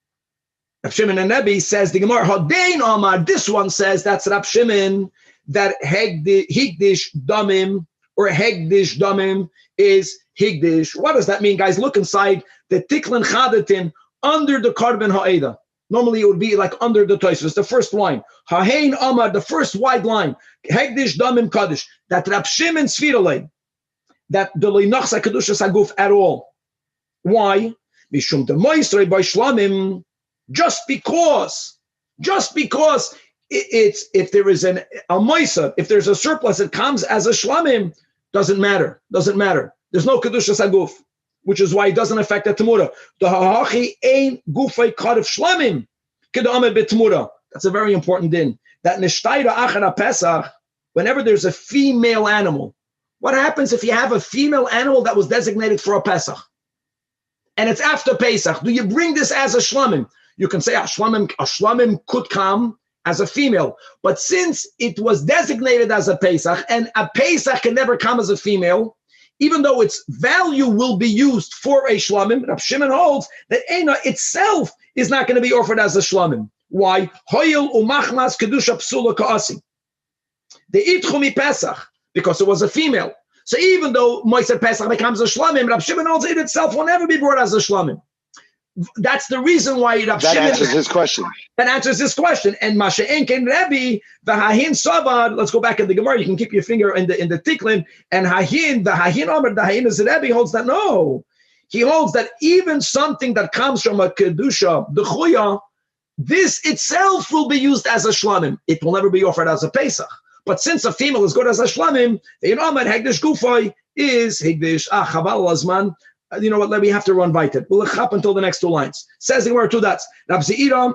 Rab Shimon and Rebbe says the Gemara, Hadein Amar, this one says that's Rab Shimon, that higdish damim or hegdish damim is higdish. What does that mean, guys? Look inside the tiklin chadatin under the carbon ha'eda. Normally it would be like under the toisus, the first line. Hahein Amar, the first wide line. Hegdish damim kaddish. That Rab Shimon sfiralei, that the loinachsa kedushas haguf at all. Why? Mishum de moisrei by shlamim, just because it's if there is a moisa, if there's a surplus, it comes as a shlamim, doesn't matter. There's no kedushas aguf, which is why it doesn't affect the temura. The hahachi ein gufay kadif shlamim kedame betemura. That's a very important din. That nishtayra achara pesach, whenever there's a female animal, what happens if you have a female animal that was designated for a pesach, and it's after Pesach? Do you bring this as a shlamim? You can say a shlamim could come as a female, but since it was designated as a Pesach, and a Pesach can never come as a female, even though its value will be used for a shlamim, Rav Shimon holds that Eina itself is not going to be offered as a shlamim. Why? Hoyel umachmas kedusha psula ka'asi. The itchumi Pesach, because it was a female. So even though Moised Pesach becomes a shlamim, Rav Shimon holds it itself will never be brought as a shlamim. That's the reason why Rav Shimon answers his question. That answers this question. And Masha'en ken Rabbi v'hahin savad. Let's go back in the Gemara. You can keep your finger in the tiklin. And the hahin is Rabbi holds that no. He holds that even something that comes from a kedusha, the chuya, this itself will be used as a shlamim. It will never be offered as a Pesach. But since a female is good as a shlamim, the Yinamad Hegdish Gufay is Hegdish Chaval Azman. You know what? We have to run weiter. We'll hop until the next two lines. Says the word two dots. Rab Zeira,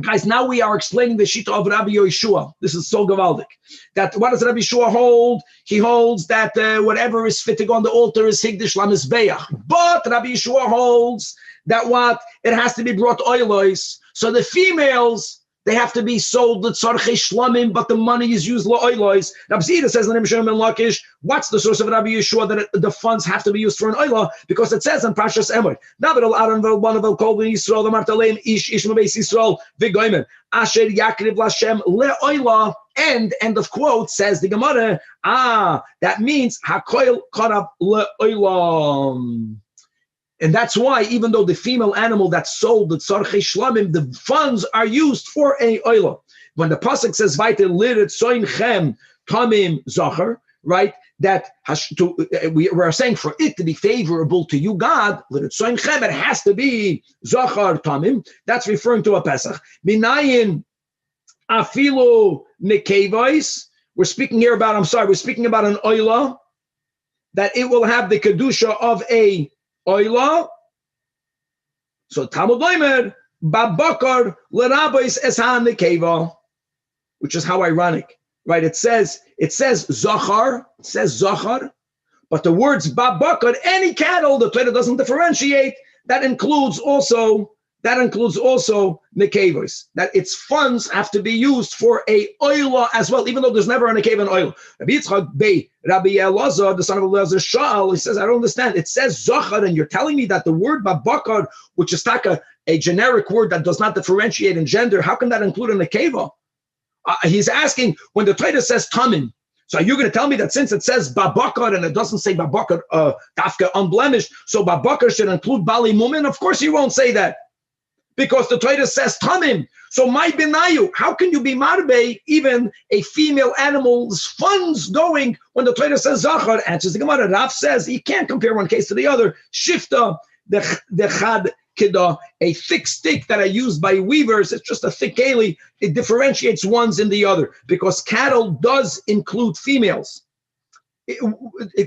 guys, now we are explaining the shita of Rabbi Yeshua. This is so gavaldik. That what does Rabbi Yeshua hold? He holds that whatever is fit to go on the altar is Hegdish Lamizbeach. But Rabbi Yeshua holds that what? It has to be brought oilos. So the females, they have to be sold the tzarchei shlamim, but the money is used la'oilos. Rabbi Zira says in Mishnah and Lakish, what's the source of Rabbi Yeshua that the funds have to be used for an oilah? Because it says in Parshas Emor, David al Aaron vel Bana vel Kol Yisrael v'martaleim ish mebeis Yisrael v'goymen asher yakriv l'Hashem le'oilah. End of quote, says the Gemara. That means hakoil karav le'oilah. And that's why, even though the female animal that's sold, the tzarchei shlamim, the funds are used for a oila. When the pasuk says "Vayte lirit soin chem tamim zachar," right? That we are saying for it to be favorable to you, God, lirit soin chem, it has to be zachar tamim. That's referring to a pesach. Minayin afilu nekevais. We're speaking about an oila that it will have the kedusha of a oila. So Talmud Leimer babakar l'rabbeis eshan nekeva, which is how ironic, right? It says zachar, but the words babakar, any cattle, the Torah doesn't differentiate. That includes also nekevos, that its funds have to be used for a oila as well, even though there's never a nekeva in oil. Rabbi Yitzchak Bey, Rabbi Elazar, the son of Elazar Sha'al, he says, I don't understand. It says zachar, and you're telling me that the word babakar, which is a generic word that does not differentiate in gender, how can that include a nekeva? He's asking, when the Torah says tamim, so are you going to tell me that since it says babakar and it doesn't say babakar dafka unblemished, so babakar should include bali mumin? Of course you won't say that, because the Torah says tamim. So my benayu, how can you be marbe even a female animal's funds going when the Torah says zachar? Answers the Gemara. Rav says you can't compare one case to the other. Shifta the chad kida, a thick stick that are used by weavers. It's just a thick keli. It differentiates ones in the other because cattle does include females.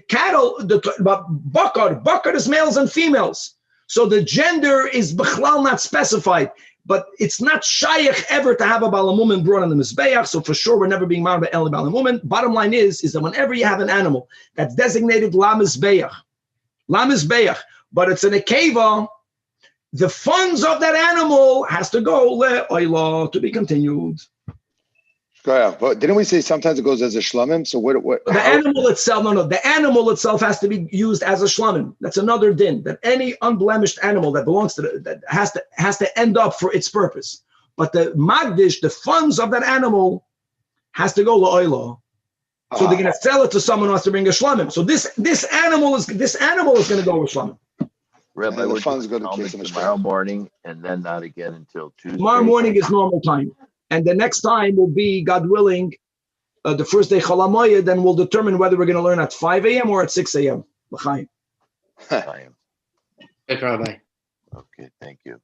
Cattle, bakar is males and females. So the gender is b'chlal not specified, but it's not shaykh ever to have a balamumin brought on the mizbeach. So for sure, we're never being married by el balamumin. Bottom line is that whenever you have an animal that's designated la mizbeach, but it's in a keva, the funds of that animal has to go le'oila, to be continued. But didn't we say sometimes it goes as a shlamim? So what? The animal itself has to be used as a shlamim. That's another din. That any unblemished animal that belongs to that has to end up for its purpose. But the magdish, the funds of that animal, has to go la'oila. So they're going to sell it to someone who has to bring a shlamim. So this animal is going to go with shlamim. Rabbi, the funds go to tomorrow morning, and then not again until Tuesday. Tomorrow morning is normal time. And the next time will be, God willing, the first day Chalamoyed, then we'll determine whether we're going to learn at 5 a.m. or at 6 a.m. L'chaim. Thank you, Rabbi. Okay, thank you.